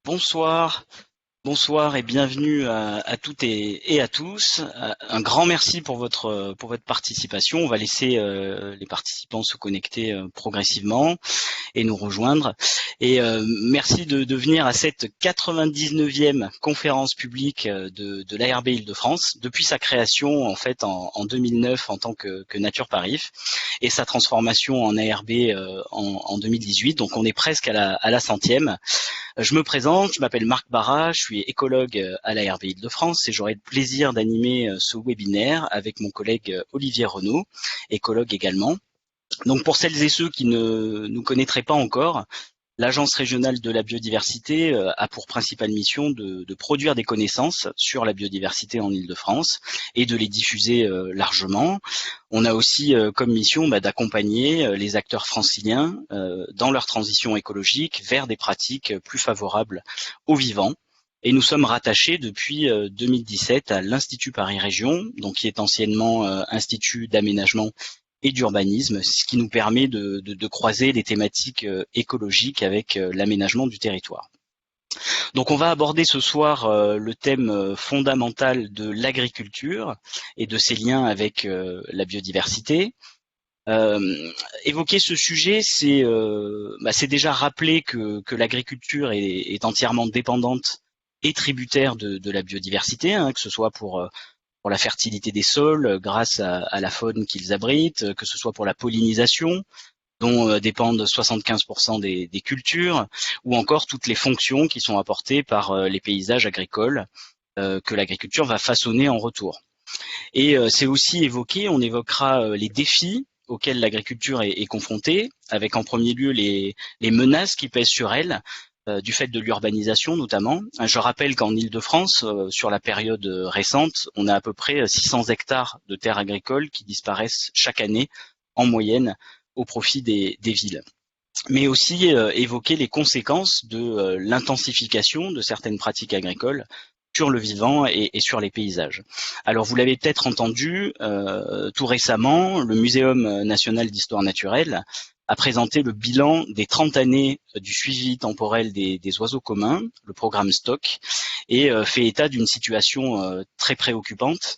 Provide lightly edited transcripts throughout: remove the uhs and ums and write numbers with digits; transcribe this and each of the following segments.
Bonsoir, bonsoir et bienvenue à toutes et à tous. Un grand merci pour votre participation. On va laisser les participants se connecter progressivement et nous rejoindre. Et merci de venir à cette 99e conférence publique de l'ARB Île-de-France depuis sa création en fait en 2009 en tant que Nature Paris et sa transformation en ARB en 2018. Donc on est presque à la centième. Je me présente, je m'appelle Marc Barra, je suis écologue à l'ARB Île-de-France et j'aurai le plaisir d'animer ce webinaire avec mon collègue Olivier Renaud, écologue également. Donc pour celles et ceux qui ne nous connaîtraient pas encore, l'Agence régionale de la biodiversité a pour principale mission de produire des connaissances sur la biodiversité en Île-de-France et de les diffuser largement. On a aussi comme mission d'accompagner les acteurs franciliens dans leur transition écologique vers des pratiques plus favorables aux vivants. Et nous sommes rattachés depuis 2017 à l'Institut Paris Région, donc qui est anciennement Institut d'aménagement et d'urbanisme, ce qui nous permet de croiser les thématiques écologiques avec l'aménagement du territoire. Donc on va aborder ce soir le thème fondamental de l'agriculture et de ses liens avec la biodiversité. Évoquer ce sujet, c'est déjà rappeler que l'agriculture est entièrement dépendante et tributaire de la biodiversité, que ce soit pour la fertilité des sols grâce à la faune qu'ils abritent, que ce soit pour la pollinisation, dont dépendent 75% des cultures, ou encore toutes les fonctions qui sont apportées par les paysages agricoles que l'agriculture va façonner en retour. Et c'est aussi on évoquera les défis auxquels l'agriculture est confrontée, avec en premier lieu les menaces qui pèsent sur elle, du fait de l'urbanisation notamment. Je rappelle qu'en Île-de-France, sur la période récente, on a à peu près 600 hectares de terres agricoles qui disparaissent chaque année en moyenne au profit des villes. Mais aussi évoquer les conséquences de l'intensification de certaines pratiques agricoles sur le vivant et sur les paysages. Alors vous l'avez peut-être entendu, tout récemment, le Muséum national d'histoire naturelle a présenté le bilan des 30 années du suivi temporel des oiseaux communs, le programme Stock, et fait état d'une situation très préoccupante.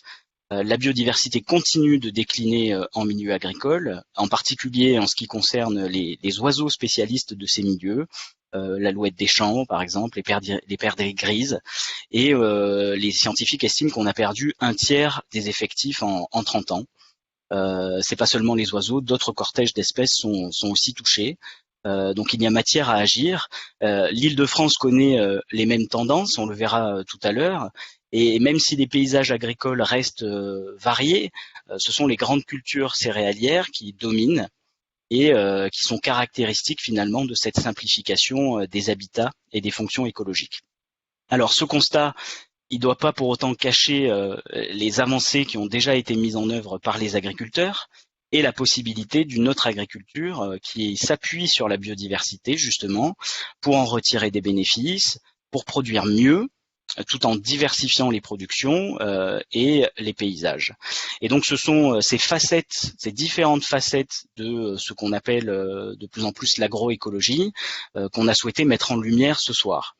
La biodiversité continue de décliner en milieu agricole, en particulier en ce qui concerne les oiseaux spécialistes de ces milieux, l'alouette des champs par exemple, les perdrix grises, et les scientifiques estiment qu'on a perdu un tiers des effectifs en 30 ans. C'est pas seulement les oiseaux, d'autres cortèges d'espèces sont aussi touchés. Donc il y a matière à agir. L'Île-de-France connaît les mêmes tendances, on le verra tout à l'heure. Et même si les paysages agricoles restent variés, ce sont les grandes cultures céréalières qui dominent et qui sont caractéristiques finalement de cette simplification des habitats et des fonctions écologiques. Alors ce constat, il ne doit pas pour autant cacher les avancées qui ont déjà été mises en œuvre par les agriculteurs et la possibilité d'une autre agriculture qui s'appuie sur la biodiversité justement pour en retirer des bénéfices, pour produire mieux, tout en diversifiant les productions et les paysages. Et donc ce sont ces facettes, ces différentes facettes de ce qu'on appelle de plus en plus l'agroécologie qu'on a souhaité mettre en lumière ce soir.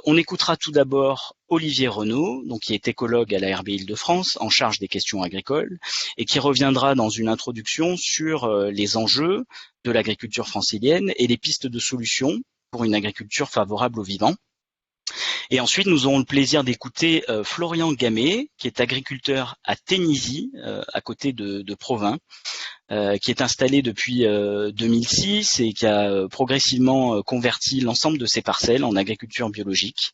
On écoutera tout d'abord Olivier Renaud, donc qui est écologue à l'ARB Île-de-France, en charge des questions agricoles, et qui reviendra dans une introduction sur les enjeux de l'agriculture francilienne et les pistes de solutions pour une agriculture favorable aux vivants. Et ensuite, nous aurons le plaisir d'écouter Florian Gamet, qui est agriculteur à Ténisy, à côté de Provins, qui est installé depuis 2006 et qui a progressivement converti l'ensemble de ses parcelles en agriculture biologique.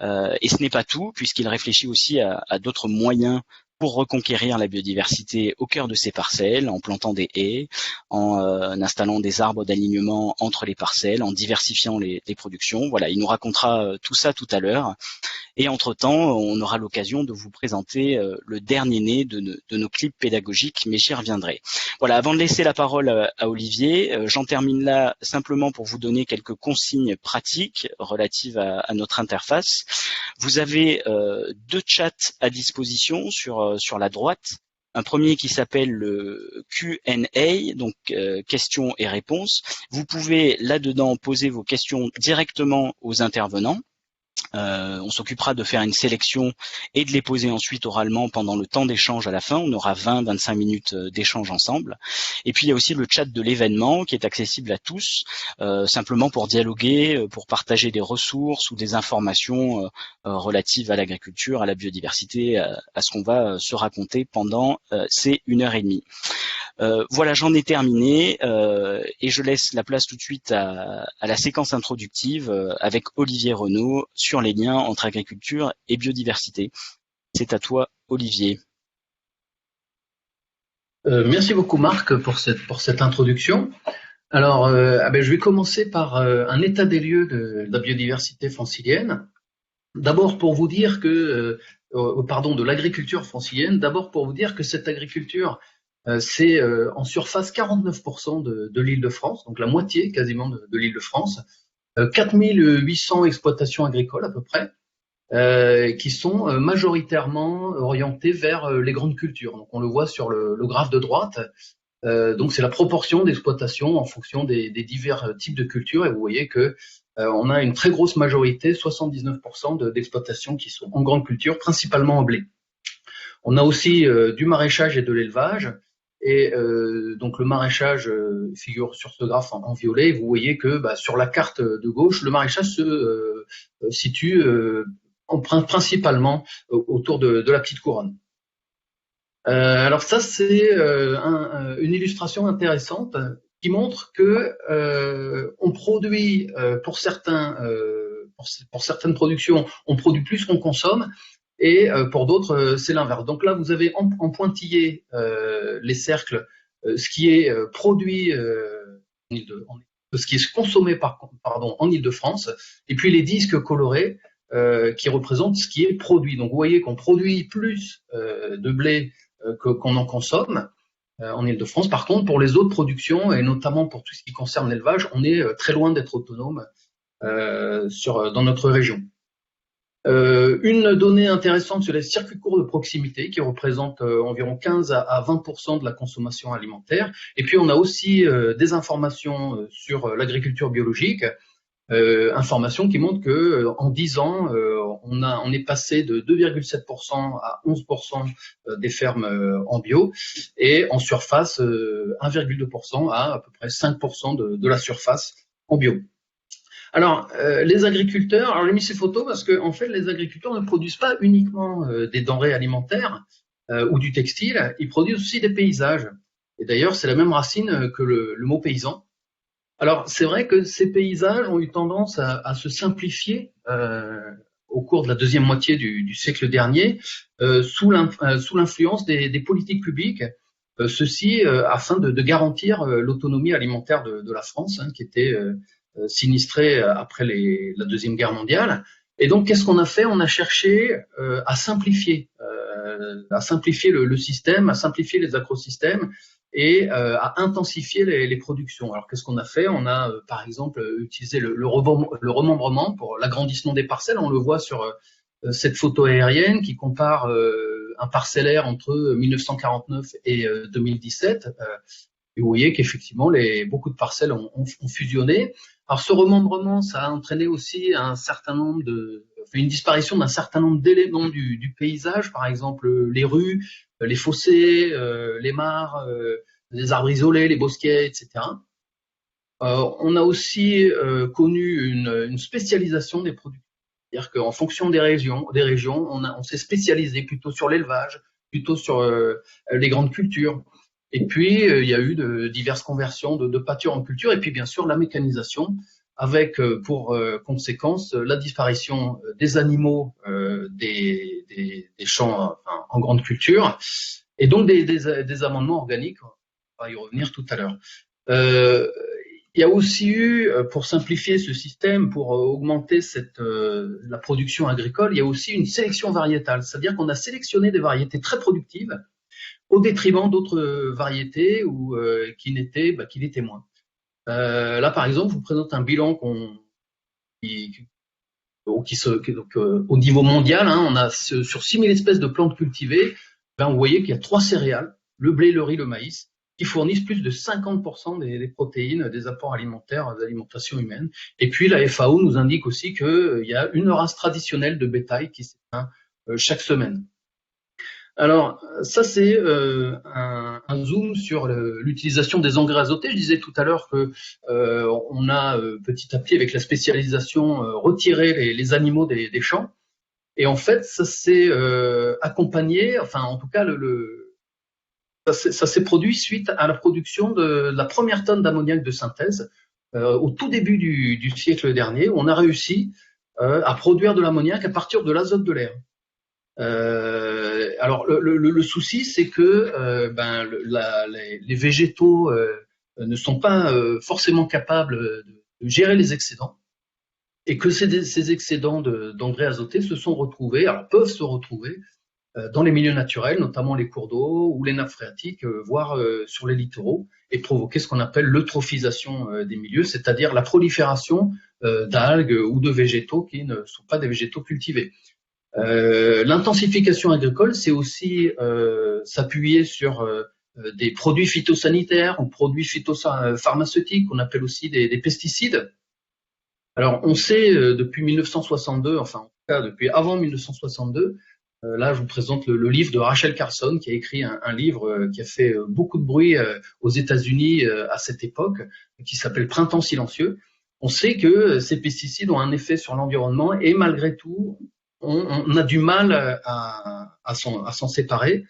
Et ce n'est pas tout, puisqu'il réfléchit aussi à d'autres moyens pour reconquérir la biodiversité au cœur de ces parcelles, en plantant des haies, en installant des arbres d'alignement entre les parcelles, en diversifiant les productions. Voilà, il nous racontera tout ça tout à l'heure. Et entre-temps, on aura l'occasion de vous présenter le dernier né de nos clips pédagogiques, mais j'y reviendrai. Voilà, avant de laisser la parole à Olivier, j'en termine là simplement pour vous donner quelques consignes pratiques relatives à notre interface. Vous avez deux chats à disposition sur la droite. Un premier qui s'appelle le Q&A, donc questions et réponses. Vous pouvez là-dedans poser vos questions directement aux intervenants. On s'occupera de faire une sélection et de les poser ensuite oralement pendant le temps d'échange à la fin. On aura 20-25 minutes d'échange ensemble. Et puis il y a aussi le chat de l'événement qui est accessible à tous, simplement pour dialoguer, pour partager des ressources ou des informations relatives à l'agriculture, à la biodiversité, à ce qu'on va se raconter pendant ces 1h30. Voilà, j'en ai terminé et je laisse la place tout de suite à la séquence introductive avec Olivier Renaud sur les liens entre agriculture et biodiversité. C'est à toi, Olivier. Merci beaucoup Marc pour cette introduction. Alors, je vais commencer par un état des lieux de la biodiversité francilienne. D'abord pour vous dire que, de l'agriculture francilienne, d'abord pour vous dire que cette agriculture, c'est en surface 49% de l'Île-de-France, donc la moitié quasiment de l'Île-de-France, 4800 exploitations agricoles à peu près, qui sont majoritairement orientées vers les grandes cultures. Donc on le voit sur le graphe de droite. Donc c'est la proportion d'exploitation en fonction des divers types de cultures, et vous voyez que on a une très grosse majorité, 79% d'exploitations qui sont en grande culture, principalement en blé. On a aussi du maraîchage et de l'élevage, et donc le maraîchage figure sur ce graphe en violet. Vous voyez que sur la carte de gauche, le maraîchage se situe principalement autour de la petite couronne. Alors ça, c'est une illustration intéressante qui montre que on produit pour certaines productions, on produit plus qu'on consomme, et pour d'autres, c'est l'inverse. Donc là, vous avez en pointillé les cercles, ce qui est produit, ce qui est consommé en Île-de-France, et puis les disques colorés qui représentent ce qui est produit. Donc vous voyez qu'on produit plus de blé qu'on en consomme en Île-de-France. Par contre, pour les autres productions, et notamment pour tout ce qui concerne l'élevage, on est très loin d'être autonome dans notre région. Une donnée intéressante sur les circuits courts de proximité qui représentent environ 15 à 20% de la consommation alimentaire. Et puis on a aussi des informations sur l'agriculture biologique, informations qui montrent que en 10 ans, on est passé de 2,7% à 11% des fermes en bio, et en surface 1,2% à peu près 5% de la surface en bio. Alors, les agriculteurs, alors j'ai mis ces photos parce que en fait, les agriculteurs ne produisent pas uniquement des denrées alimentaires ou du textile, ils produisent aussi des paysages. Et d'ailleurs, c'est la même racine que le mot paysan. Alors, c'est vrai que ces paysages ont eu tendance à se simplifier au cours de la deuxième moitié du siècle dernier, sous l'influence des politiques publiques, ceci afin de garantir l'autonomie alimentaire de la France, qui était sinistrée après la Deuxième Guerre mondiale. Et donc, qu'est-ce qu'on a fait? On a cherché à simplifier le système, à simplifier les agrosystèmes, et à intensifier les productions. Alors qu'est-ce qu'on a fait? On a par exemple utilisé le remembrement pour l'agrandissement des parcelles. On le voit sur cette photo aérienne qui compare un parcellaire entre 1949 et 2017. Et vous voyez qu'effectivement beaucoup de parcelles ont fusionné. Alors ce remembrement, ça a entraîné aussi une disparition d'un certain nombre d'éléments du paysage, par exemple les rues, les fossés, les mares, les arbres isolés, les bosquets, etc. On a aussi connu une spécialisation des produits. C'est-à-dire qu'en fonction des régions, on s'est spécialisé plutôt sur l'élevage, plutôt sur les grandes cultures. Et puis, il y a eu diverses conversions de pâture en culture, et puis bien sûr la mécanisation, avec pour conséquence la disparition des animaux des champs en grande culture, et donc des amendements organiques. On va y revenir tout à l'heure. Il y a aussi eu, pour simplifier ce système, pour augmenter la production agricole, il y a aussi une sélection variétale, c'est-à-dire qu'on a sélectionné des variétés très productives au détriment d'autres variétés qui l'étaient moins. Là, par exemple, je vous présente un bilan au niveau mondial. On a sur 6000 espèces de plantes cultivées, vous voyez qu'il y a 3 céréales, le blé, le riz, le maïs. qui fournissent plus de 50% des protéines, des apports alimentaires de l'alimentation humaine. Et puis la FAO nous indique aussi qu'il y a une race traditionnelle de bétail qui s'éteint chaque semaine. Alors ça c'est un zoom sur l'utilisation des engrais azotés. Je disais tout à l'heure que on a petit à petit avec la spécialisation retiré les animaux des champs. Et en fait ça s'est accompagné, enfin en tout cas ça s'est produit suite à la production de la première tonne d'ammoniac de synthèse au tout début du siècle dernier, où on a réussi à produire de l'ammoniac à partir de l'azote de l'air. Alors le souci, c'est que les végétaux ne sont pas forcément capables de gérer les excédents, et que ces excédents d'engrais azotés peuvent se retrouver dans les milieux naturels, notamment les cours d'eau ou les nappes phréatiques, voire sur les littoraux, et provoquer ce qu'on appelle l'eutrophisation des milieux, c'est-à-dire la prolifération d'algues ou de végétaux qui ne sont pas des végétaux cultivés. L'intensification agricole, c'est aussi s'appuyer sur des produits phytosanitaires ou produits phytopharmaceutiques, qu'on appelle aussi des pesticides. Alors, on sait depuis 1962, enfin en tout cas depuis avant 1962, là je vous présente le livre de Rachel Carson, qui a écrit un livre qui a fait beaucoup de bruit aux États-Unis à cette époque, qui s'appelle Printemps silencieux. On sait que ces pesticides ont un effet sur l'environnement, et malgré tout, on a du mal à s'en séparer.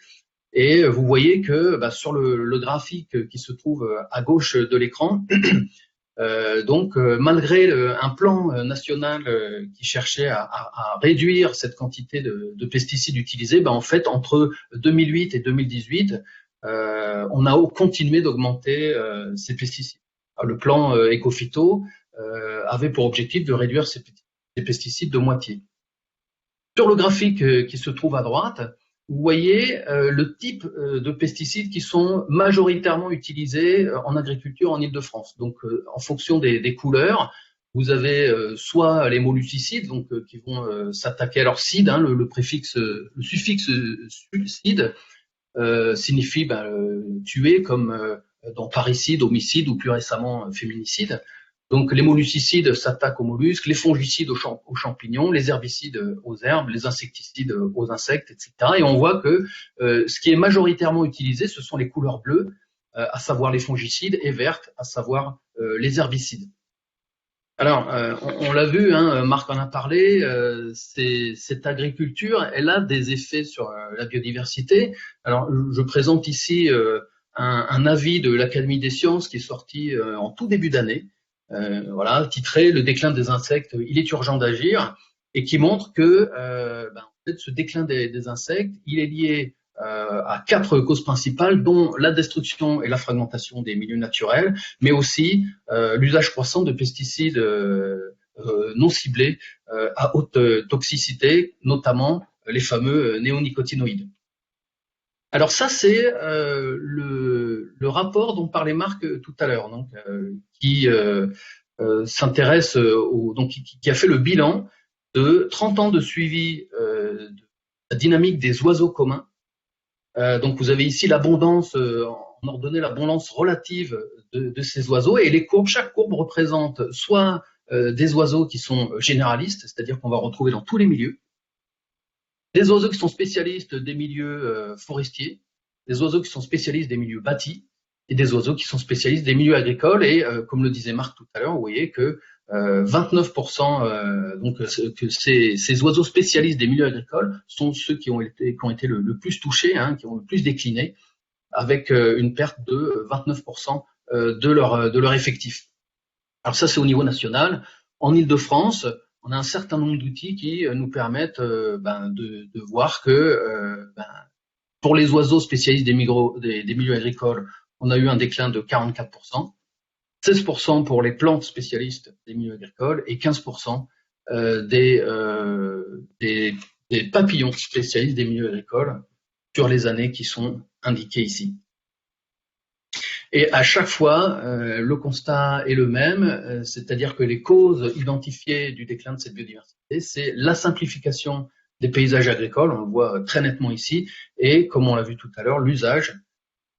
Et vous voyez que sur le graphique qui se trouve à gauche de l'écran, malgré un plan national qui cherchait à réduire cette quantité de pesticides utilisés, en fait, entre 2008 et 2018, on a continué d'augmenter ces pesticides. Alors, le plan Ecophyto avait pour objectif de réduire ces pesticides de moitié. Sur le graphique qui se trouve à droite, vous voyez le type de pesticides qui sont majoritairement utilisés en agriculture en Île-de-France. Donc, en fonction des couleurs, vous avez soit les molluscicides, donc qui vont s'attaquer à leur cide. Le suffixe cide signifie tuer, comme dans parricide, homicide ou plus récemment féminicide. Donc les molluscicides s'attaquent aux mollusques, les fongicides aux champignons, les herbicides aux herbes, les insecticides aux insectes, etc. Et on voit que ce qui est majoritairement utilisé, ce sont les couleurs bleues, à savoir les fongicides, et vertes, à savoir les herbicides. Alors, on l'a vu, Marc en a parlé, cette agriculture, elle a des effets sur la biodiversité. Alors, je présente ici un avis de l'Académie des sciences qui est sorti en tout début d'année, titré « Le déclin des insectes, il est urgent d'agir », et qui montre que en fait, ce déclin des insectes, il est lié à 4 causes principales, dont la destruction et la fragmentation des milieux naturels, mais aussi l'usage croissant de pesticides non ciblés à haute toxicité, notamment les fameux néonicotinoïdes. Alors ça, c'est le rapport dont parlait Marc tout à l'heure, qui s'intéresse qui a fait le bilan de 30 ans de suivi de la dynamique des oiseaux communs. Donc vous avez ici l'abondance, on a donné l'abondance relative de ces oiseaux, et chaque courbe représente soit des oiseaux qui sont généralistes, c'est-à-dire qu'on va retrouver dans tous les milieux, des oiseaux qui sont spécialistes des milieux forestiers, des oiseaux qui sont spécialistes des milieux bâtis, et des oiseaux qui sont spécialistes des milieux agricoles. Et comme le disait Marc tout à l'heure, vous voyez que 29%, que ces oiseaux spécialistes des milieux agricoles sont ceux qui ont été le plus touchés, qui ont le plus décliné, avec une perte de 29% de leur effectif. Alors ça, c'est au niveau national. En Île-de-France, on a un certain nombre d'outils qui nous permettent de voir que pour les oiseaux spécialistes des milieux agricoles, on a eu un déclin de 44%, 16% pour les plantes spécialistes des milieux agricoles et 15% des papillons spécialistes des milieux agricoles sur les années qui sont indiquées ici. Et à chaque fois, le constat est le même, c'est-à-dire que les causes identifiées du déclin de cette biodiversité, c'est la simplification des paysages agricoles, on le voit très nettement ici, et comme on l'a vu tout à l'heure, l'usage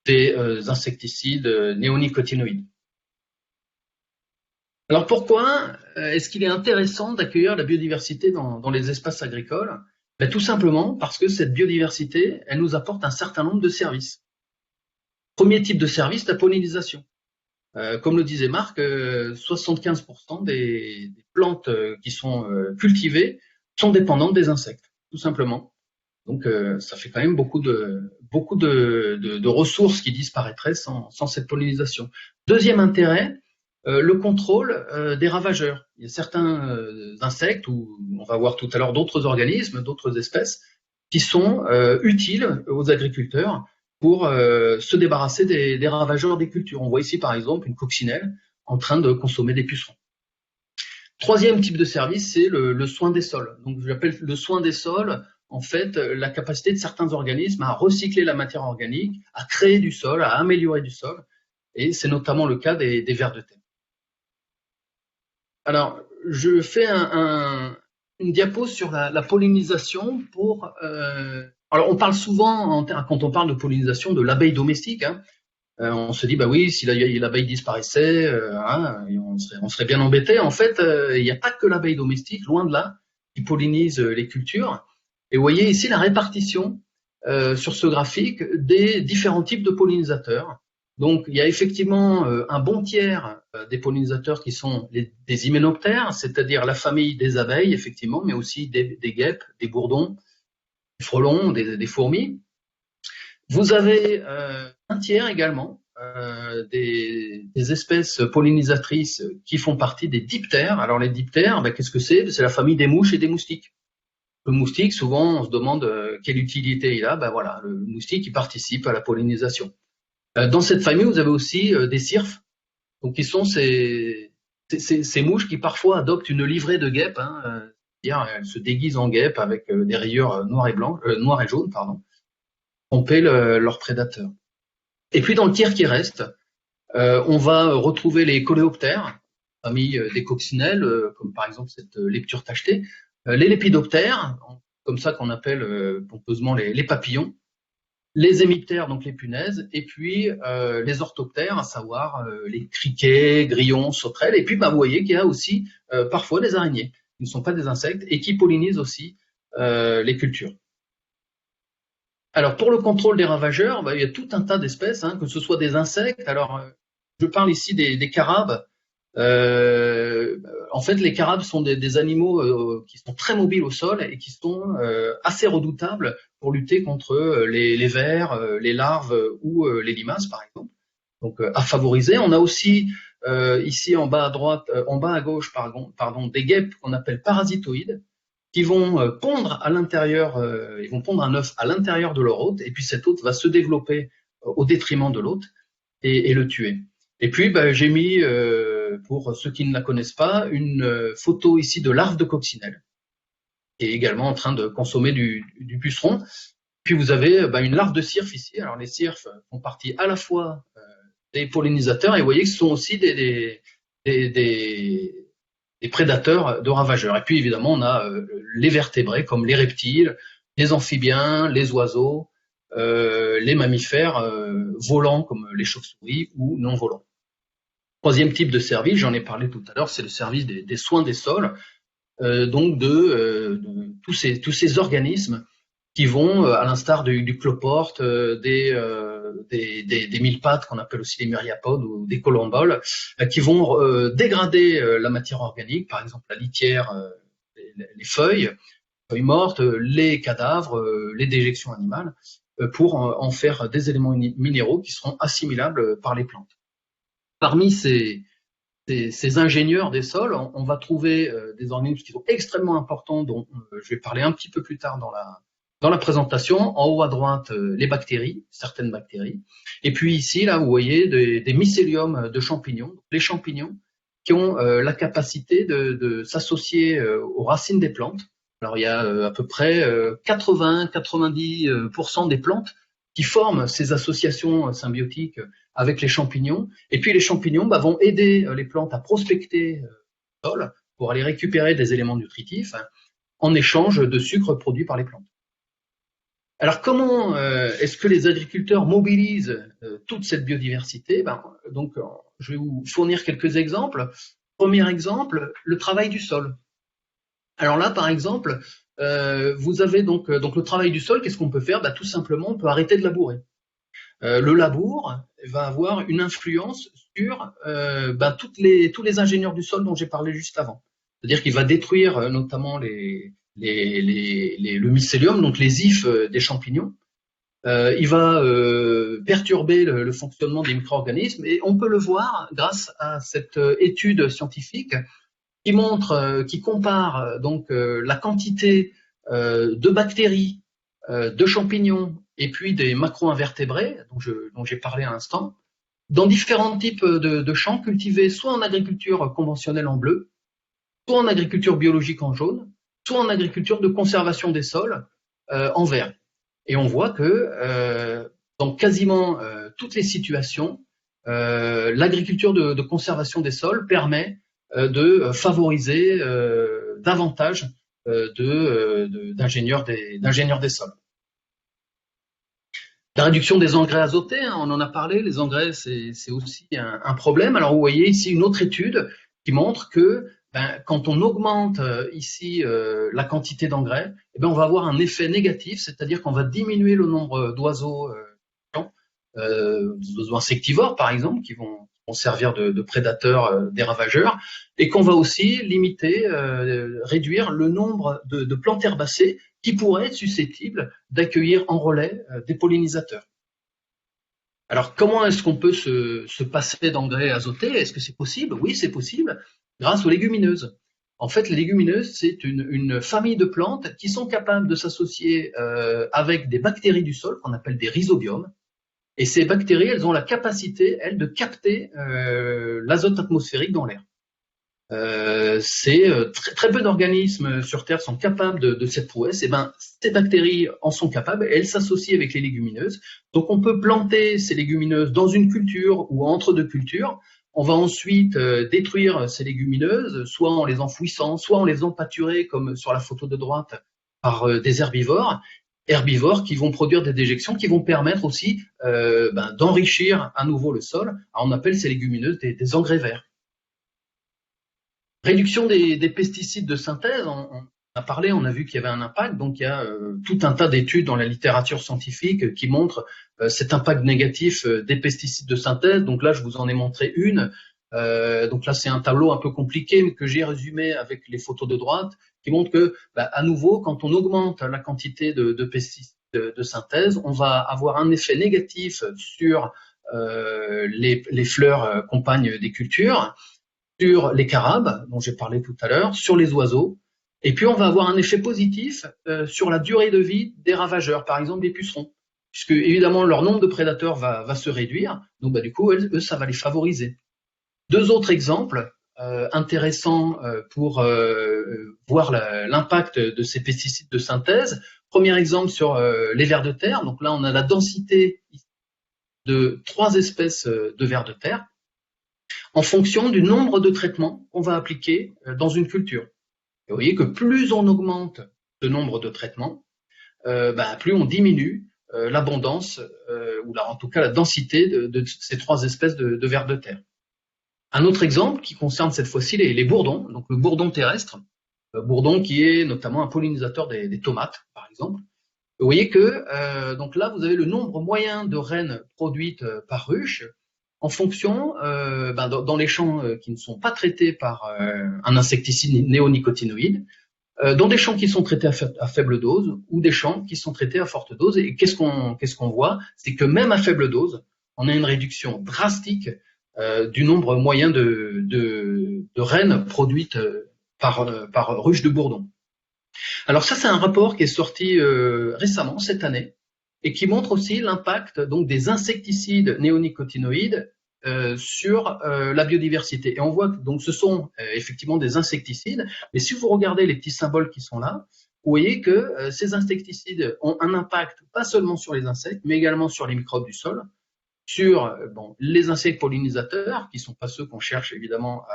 des insecticides néonicotinoïdes. Alors pourquoi est-ce qu'il est intéressant d'accueillir la biodiversité dans les espaces agricoles? Ben, tout simplement parce que cette biodiversité, elle nous apporte un certain nombre de services. Premier type de service, la pollinisation. Comme le disait Marc, 75% des plantes qui sont cultivées sont dépendantes des insectes, tout simplement. Donc ça fait quand même beaucoup de ressources qui disparaîtraient sans cette pollinisation. Deuxième intérêt, le contrôle des ravageurs. Il y a certains insectes, ou on va voir tout à l'heure d'autres organismes, d'autres espèces, qui sont utiles aux agriculteurs pour se débarrasser des ravageurs des cultures. On voit ici par exemple une coccinelle en train de consommer des pucerons. Troisième type de service, c'est le soin des sols. Donc j'appelle le soin des sols, en fait, la capacité de certains organismes à recycler la matière organique, à créer du sol, à améliorer du sol, et c'est notamment le cas des vers de terre. Alors, je fais une diapo sur la pollinisation pour... alors, on parle souvent, quand on parle de pollinisation, de l'abeille domestique. Hein. On se dit, bah oui, si l'abeille disparaissait, on serait bien embêté. En fait, il n'y a pas que l'abeille domestique, loin de là, qui pollinise les cultures. Et vous voyez ici la répartition sur ce graphique des différents types de pollinisateurs. Donc, il y a effectivement un bon tiers des pollinisateurs qui sont des hyménoptères, c'est-à-dire la famille des abeilles, effectivement, mais aussi des guêpes, des bourdons, des frelons, des fourmis. Vous avez un tiers également des espèces pollinisatrices qui font partie des diptères. Alors, les diptères, ben, qu'est-ce que c'est? C'est la famille des mouches et des moustiques. Le moustique, souvent, on se demande quelle utilité il a. Ben voilà, le moustique, il participe à la pollinisation. Dans cette famille, vous avez aussi des cirfes, donc qui sont ces mouches qui parfois adoptent une livrée de guêpes, hein, c'est-à-dire elles se déguisent en guêpes avec des rayures noires et jaunes, pardon, pour tromper leurs prédateurs. Et puis dans le tiers qui reste, on va retrouver les coléoptères, famille des coccinelles, comme par exemple cette lepture tachetée, les lépidoptères, comme ça qu'on appelle pompeusement les papillons, les hémiptères, donc les punaises, et puis les orthoptères, à savoir les criquets, grillons, sauterelles, et puis bah, vous voyez qu'il y a aussi parfois des araignées, qui ne sont pas des insectes, et qui pollinisent aussi les cultures. Alors pour le contrôle des ravageurs, bah, il y a tout un tas d'espèces, hein, que ce soit des insectes, alors je parle ici des carabes. En fait, les carabes sont des animaux qui sont très mobiles au sol et qui sont assez redoutables pour lutter contre les vers, les larves ou les limaces, par exemple. Donc, à favoriser. On a aussi ici en bas à droite, en bas à gauche, pardon, des guêpes qu'on appelle parasitoïdes, qui vont pondre à l'intérieur, ils vont pondre un œuf à l'intérieur de leur hôte, et puis cet hôte va se développer au détriment de l'hôte et le tuer. Et puis, bah, j'ai mis, pour ceux qui ne la connaissent pas, une photo ici de larve de coccinelle, qui est également en train de consommer du puceron. Puis vous avez bah, une larve de cirfe ici. Alors les cirfes font partie à la fois des pollinisateurs, et vous voyez que ce sont aussi des prédateurs de ravageurs. Et puis évidemment, on a les vertébrés comme les reptiles, les amphibiens, les oiseaux, les mammifères volants comme les chauves-souris ou non volants. Troisième type de service, j'en ai parlé tout à l'heure, c'est le service des soins des sols, donc de tous ces organismes qui vont, à l'instar du cloporte, des mille-pattes qu'on appelle aussi les myriapodes ou des colomboles, qui vont dégrader la matière organique, par exemple la litière, les feuilles mortes, les cadavres, les déjections animales, pour en faire des éléments minéraux qui seront assimilables par les plantes. Parmi ces ingénieurs des sols, on va trouver des organismes qui sont extrêmement importants, dont je vais parler un petit peu plus tard dans la présentation. En haut à droite, les bactéries, certaines bactéries. Et puis ici, là, vous voyez des mycéliums de champignons, les champignons qui ont la capacité de s'associer aux racines des plantes. Alors il y a à peu près 80-90% des plantes qui forment ces associations symbiotiques avec les champignons. Et puis les champignons bah, vont aider les plantes à prospecter le sol pour aller récupérer des éléments nutritifs en échange de sucre produit par les plantes. Alors comment est-ce que les agriculteurs mobilisent toute cette biodiversité? Je vais vous fournir quelques exemples. Premier exemple, le travail du sol. Alors là, par exemple, vous avez donc le travail du sol. Qu'est-ce qu'on peut faire? Tout simplement, on peut arrêter de labourer. Le labour va avoir une influence sur tous les ingénieurs du sol dont j'ai parlé juste avant. C'est-à-dire qu'il va détruire notamment le mycélium, donc les ifs des champignons. Il va perturber le fonctionnement des micro-organismes et on peut le voir grâce à cette étude scientifique qui compare la quantité de bactéries, de champignons et puis des macro-invertébrés dont j'ai parlé à l'instant, dans différents types de champs cultivés soit en agriculture conventionnelle en bleu, soit en agriculture biologique en jaune, soit en agriculture de conservation des sols en vert. Et on voit que dans quasiment toutes les situations, l'agriculture de conservation des sols permet de favoriser davantage d'ingénieurs des sols. La réduction des engrais azotés, on en a parlé, les engrais c'est aussi un problème. Alors vous voyez ici une autre étude qui montre que quand on augmente ici la quantité d'engrais, on va avoir un effet négatif, c'est-à-dire qu'on va diminuer le nombre d'oiseaux insectivores par exemple, qui vont servir de prédateurs des ravageurs, et qu'on va aussi limiter, réduire le nombre de plantes herbacées qui pourraient être susceptibles d'accueillir en relais des pollinisateurs. Alors, comment est-ce qu'on peut se passer d'engrais azotés? Est-ce que c'est possible? Oui, c'est possible, grâce aux légumineuses. En fait, les légumineuses, c'est une famille de plantes qui sont capables de s'associer avec des bactéries du sol, qu'on appelle des rhizobiomes. Et ces bactéries, elles ont la capacité, elles, de capter l'azote atmosphérique dans l'air. Très peu d'organismes sur Terre sont capables de cette prouesse. Et ces bactéries en sont capables et elles s'associent avec les légumineuses. Donc on peut planter ces légumineuses dans une culture ou entre deux cultures. On va ensuite détruire ces légumineuses, soit en les enfouissant, soit en les empâturant, comme sur la photo de droite, par des herbivores qui vont produire des déjections qui vont permettre aussi d'enrichir à nouveau le sol. Alors, on appelle ces légumineuses des engrais verts. Réduction des pesticides de synthèse, on a parlé, on a vu qu'il y avait un impact, donc il y a tout un tas d'études dans la littérature scientifique qui montrent cet impact négatif des pesticides de synthèse. Donc là, je vous en ai montré une. Donc là, c'est un tableau un peu compliqué, mais que j'ai résumé avec les photos de droite, qui montre que, à nouveau, quand on augmente la quantité de pesticides de synthèse, on va avoir un effet négatif sur les fleurs compagnes des cultures, sur les carabes, dont j'ai parlé tout à l'heure, sur les oiseaux, et puis on va avoir un effet positif sur la durée de vie des ravageurs, par exemple des pucerons, puisque évidemment leur nombre de prédateurs va se réduire, donc du coup, eux, ça va les favoriser. Deux autres exemples intéressants pour voir l'impact de ces pesticides de synthèse. Premier exemple sur les vers de terre. Donc là, on a la densité de 3 espèces de vers de terre en fonction du nombre de traitements qu'on va appliquer dans une culture. Et vous voyez que plus on augmente ce nombre de traitements, plus on diminue l'abondance ou en tout cas la densité de ces 3 espèces de vers de terre. Un autre exemple qui concerne cette fois-ci les bourdons, donc le bourdon terrestre, bourdon qui est notamment un pollinisateur des tomates, par exemple. Vous voyez que donc là, vous avez le nombre moyen de reines produites par ruche en fonction, dans les champs qui ne sont pas traités par un insecticide néonicotinoïde, dans des champs qui sont traités à faible dose ou des champs qui sont traités à forte dose. Et qu'est-ce qu'on voit? C'est que même à faible dose, on a une réduction drastique du nombre moyen de reines produites par ruche de bourdon. Alors ça, c'est un rapport qui est sorti récemment, cette année, et qui montre aussi l'impact donc des insecticides néonicotinoïdes sur la biodiversité. Et on voit que donc, ce sont effectivement des insecticides, mais si vous regardez les petits symboles qui sont là, vous voyez que ces insecticides ont un impact pas seulement sur les insectes, mais également sur les microbes du sol, sur les insectes pollinisateurs, qui ne sont pas ceux qu'on cherche évidemment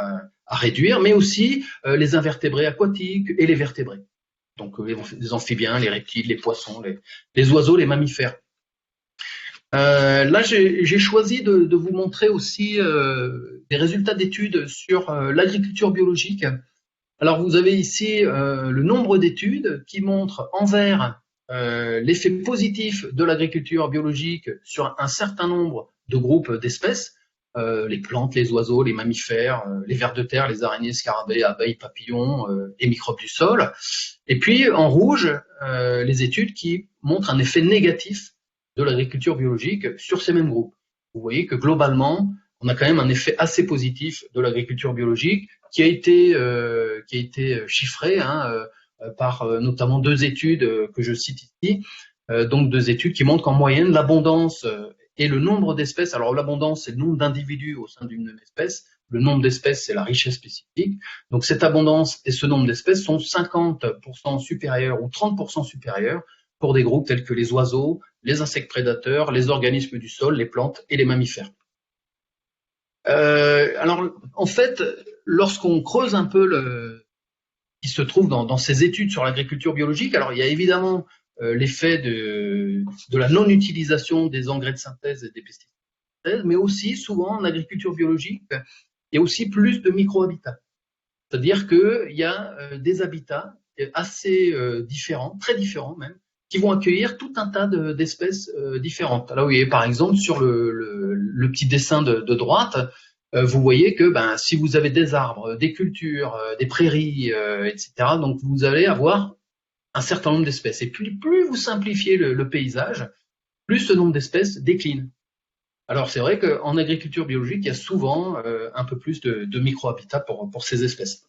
à réduire, mais aussi les invertébrés aquatiques et les vertébrés. donc les amphibiens, les reptiles, les poissons, les oiseaux, les mammifères. Là, j'ai choisi de vous montrer aussi des résultats d'études sur l'agriculture biologique. Alors, vous avez ici le nombre d'études qui montrent en vert l'effet positif de l'agriculture biologique sur un certain nombre de groupes d'espèces, les plantes, les oiseaux, les mammifères, les vers de terre, les araignées, scarabées, abeilles, papillons et microbes du sol. Et puis en rouge, les études qui montrent un effet négatif de l'agriculture biologique sur ces mêmes groupes. Vous voyez que globalement, on a quand même un effet assez positif de l'agriculture biologique qui a été chiffré par notamment 2 études que je cite ici, donc 2 études qui montrent qu'en moyenne l'abondance et le nombre d'espèces, alors l'abondance c'est le nombre d'individus au sein d'une même espèce, le nombre d'espèces c'est la richesse spécifique, donc cette abondance et ce nombre d'espèces sont 50% supérieurs ou 30% supérieurs pour des groupes tels que les oiseaux, les insectes prédateurs, les organismes du sol, les plantes et les mammifères. Alors en fait, lorsqu'on creuse un peu qui se trouve dans ces études sur l'agriculture biologique, alors il y a évidemment l'effet de la non-utilisation des engrais de synthèse et des pesticides de synthèse, mais aussi souvent en agriculture biologique, il y a aussi plus de micro-habitats. C'est-à-dire qu'il y a des habitats assez différents, très différents même, qui vont accueillir tout un tas d'espèces différentes. Là, vous voyez par exemple sur le petit dessin de droite, vous voyez que si vous avez des arbres, des cultures, des prairies, etc., donc vous allez avoir un certain nombre d'espèces. Et plus vous simplifiez le paysage, plus ce nombre d'espèces décline. Alors c'est vrai qu'en agriculture biologique, il y a souvent un peu plus de micro-habitats pour ces espèces.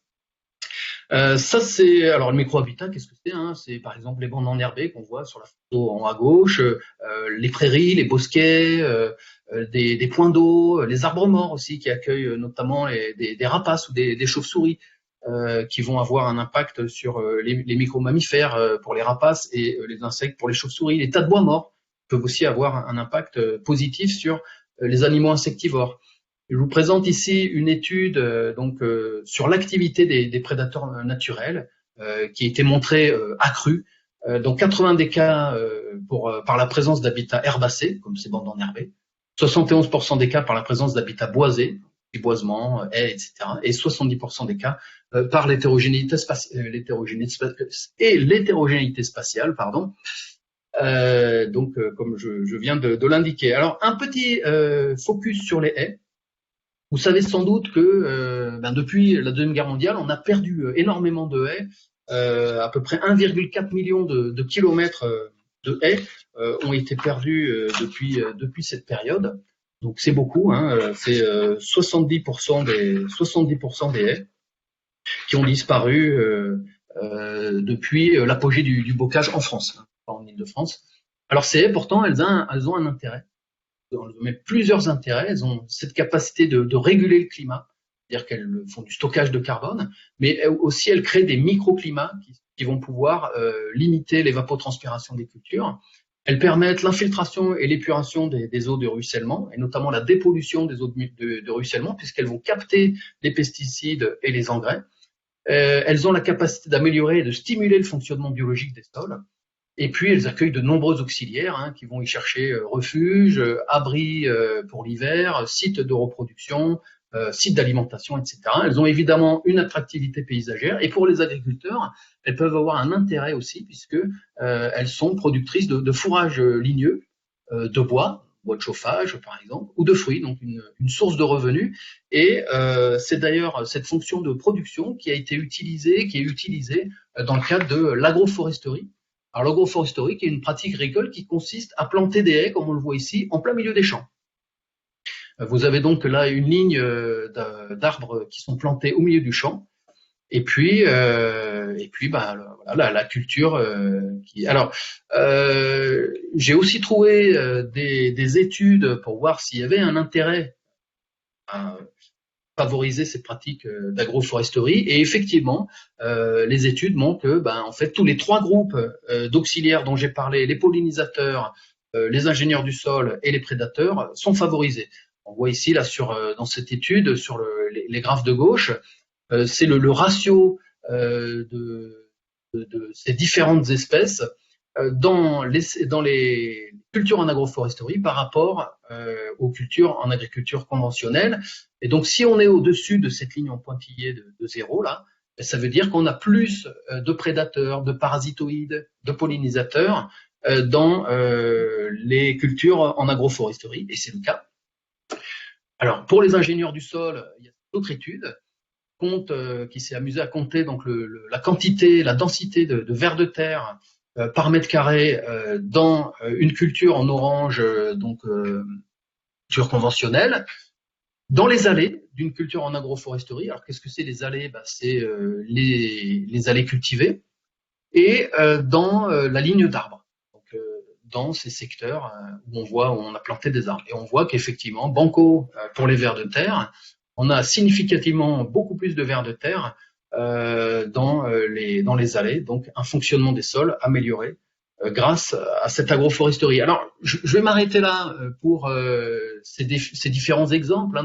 Ça c'est alors le micro-habitat, qu'est-ce que c'est C'est par exemple les bandes enherbées qu'on voit sur la photo en haut à gauche, les prairies, les bosquets, des points d'eau, les arbres morts aussi qui accueillent notamment des rapaces ou des chauves-souris qui vont avoir un impact sur les micro-mammifères pour les rapaces et les insectes pour les chauves-souris. Les tas de bois morts peuvent aussi avoir un impact positif sur les animaux insectivores. Je vous présente ici une étude sur l'activité des prédateurs naturels qui a été montrée accrue dans 80 des cas par la présence d'habitats herbacés, comme ces bandes enherbées, 71% des cas par la présence d'habitats boisés, boisements, haies, etc., et 70% des cas par l'hétérogénéité spatiale, pardon. Comme je viens de l'indiquer. Alors, un petit focus sur les haies. Vous savez sans doute que depuis la Deuxième Guerre mondiale, on a perdu énormément de haies. À peu près 1,4 million de kilomètres de haies ont été perdus depuis cette période. Donc c'est beaucoup, c'est 70% des haies qui ont disparu depuis l'apogée du bocage en France, pas en Île-de-France. Alors ces haies, pourtant, elles ont un intérêt. Mais plusieurs intérêts. Elles ont cette capacité de réguler le climat, c'est-à-dire qu'elles font du stockage de carbone, mais aussi elles créent des microclimats qui vont pouvoir limiter l'évapotranspiration des cultures. Elles permettent l'infiltration et l'épuration des eaux de ruissellement, et notamment la dépollution des eaux de ruissellement, puisqu'elles vont capter les pesticides et les engrais. Elles ont la capacité d'améliorer et de stimuler le fonctionnement biologique des sols. Et puis, elles accueillent de nombreux auxiliaires qui vont y chercher refuge, abri pour l'hiver, sites de reproduction, sites d'alimentation, etc. Elles ont évidemment une attractivité paysagère. Et pour les agriculteurs, elles peuvent avoir un intérêt aussi, puisque elles sont productrices de fourrage ligneux, de bois de chauffage par exemple, ou de fruits, donc une source de revenus. Et c'est d'ailleurs cette fonction de production qui est utilisée dans le cadre de l'agroforesterie. Alors l'agroforesterie qui est une pratique agricole qui consiste à planter des haies, comme on le voit ici, en plein milieu des champs. Vous avez donc là une ligne d'arbres qui sont plantés au milieu du champ, et puis voilà, la culture. Alors j'ai aussi trouvé des études pour voir s'il y avait un intérêt à favoriser ces pratiques d'agroforesterie, et effectivement les études montrent que en fait tous les 3 groupes d'auxiliaires dont j'ai parlé, les pollinisateurs, les ingénieurs du sol et les prédateurs, sont favorisés. On voit ici là dans cette étude sur les graphes de gauche, c'est le ratio de ces différentes espèces dans les cultures en agroforesterie par rapport aux cultures en agriculture conventionnelle. Et donc, si on est au-dessus de cette ligne en pointillé de 0, là, ça veut dire qu'on a plus de prédateurs, de parasitoïdes, de pollinisateurs dans les cultures en agroforesterie, et c'est le cas. Alors, pour les ingénieurs du sol, il y a d'autres études qui s'est amusé à compter donc la quantité, la densité de vers de terre par mètre carré dans une culture en orange, culture conventionnelle, dans les allées d'une culture en agroforesterie. Alors qu'est-ce que c'est les allées? C'est les allées cultivées, et dans la ligne d'arbres, dans ces secteurs où on a planté des arbres. Et on voit qu'effectivement, banco pour les vers de terre, on a significativement beaucoup plus de vers de terre dans les allées, donc un fonctionnement des sols amélioré grâce à cette agroforesterie. Alors, je vais m'arrêter là pour ces différents exemples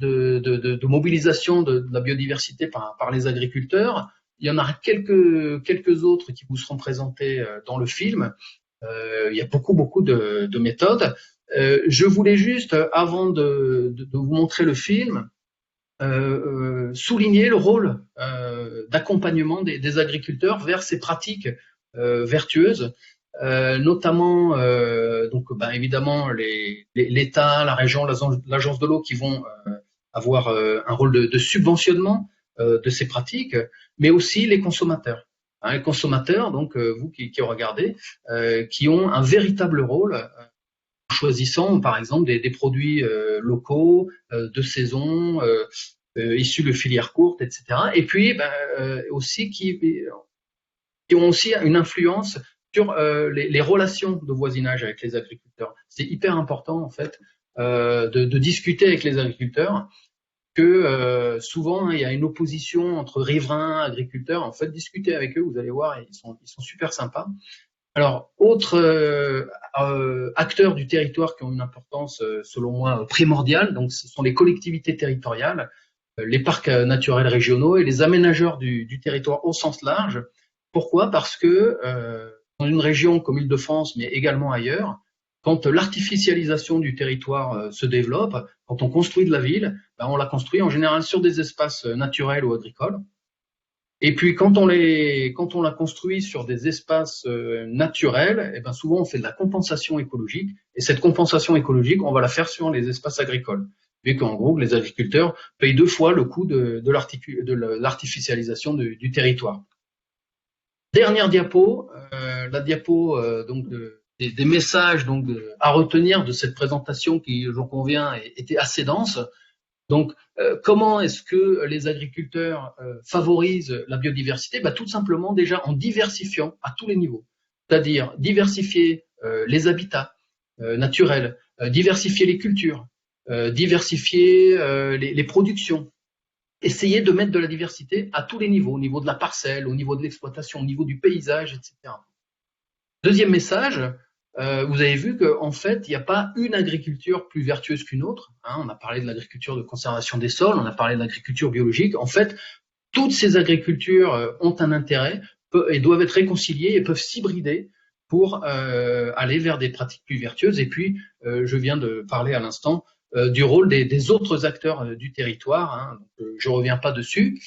de mobilisation de la biodiversité par les agriculteurs. Il y en a quelques autres qui vous seront présentés dans le film. Il y a beaucoup de méthodes. Je voulais juste, avant de vous montrer le film, souligner le rôle d'accompagnement des agriculteurs vers ces pratiques vertueuses, notamment évidemment l'État, la région, l'agence de l'eau qui vont avoir un rôle de subventionnement de ces pratiques, mais aussi les consommateurs. Les consommateurs, donc vous qui regardez, qui ont un véritable rôle en choisissant par exemple des produits locaux, de saison, issus de filières courtes, etc. Et puis aussi qui ont aussi une influence sur les relations de voisinage avec les agriculteurs. C'est hyper important en fait de discuter avec les agriculteurs, que souvent il y a une opposition entre riverains, agriculteurs. En fait, discutez avec eux, vous allez voir, ils sont super sympas. Alors, autres acteurs du territoire qui ont une importance, selon moi, primordiale, donc ce sont les collectivités territoriales, les parcs naturels régionaux et les aménageurs du territoire au sens large. Pourquoi? Parce que dans une région comme Île-de-France, mais également ailleurs, quand l'artificialisation du territoire se développe, quand on construit de la ville, on la construit en général sur des espaces naturels ou agricoles. Et puis quand on la construit sur des espaces naturels, souvent on fait de la compensation écologique. Et cette compensation écologique, on va la faire sur les espaces agricoles. Vu qu'en gros, les agriculteurs payent 2 fois le coût de l'artificialisation du territoire. Dernière diapo, la diapo des messages à retenir de cette présentation qui, j'en conviens, était assez dense. Donc, comment est-ce que les agriculteurs favorisent la biodiversité? Tout simplement déjà en diversifiant à tous les niveaux. C'est-à-dire diversifier les habitats naturels, diversifier les cultures, diversifier les productions. Essayer de mettre de la diversité à tous les niveaux, au niveau de la parcelle, au niveau de l'exploitation, au niveau du paysage, etc. Deuxième message, vous avez vu qu'en fait, il n'y a pas une agriculture plus vertueuse qu'une autre. On a parlé de l'agriculture de conservation des sols, on a parlé de l'agriculture biologique. En fait, toutes ces agricultures ont un intérêt et doivent être réconciliées et peuvent s'hybrider pour aller vers des pratiques plus vertueuses. Et puis, je viens de parler à l'instant du rôle des autres acteurs du territoire. Je ne reviens pas dessus.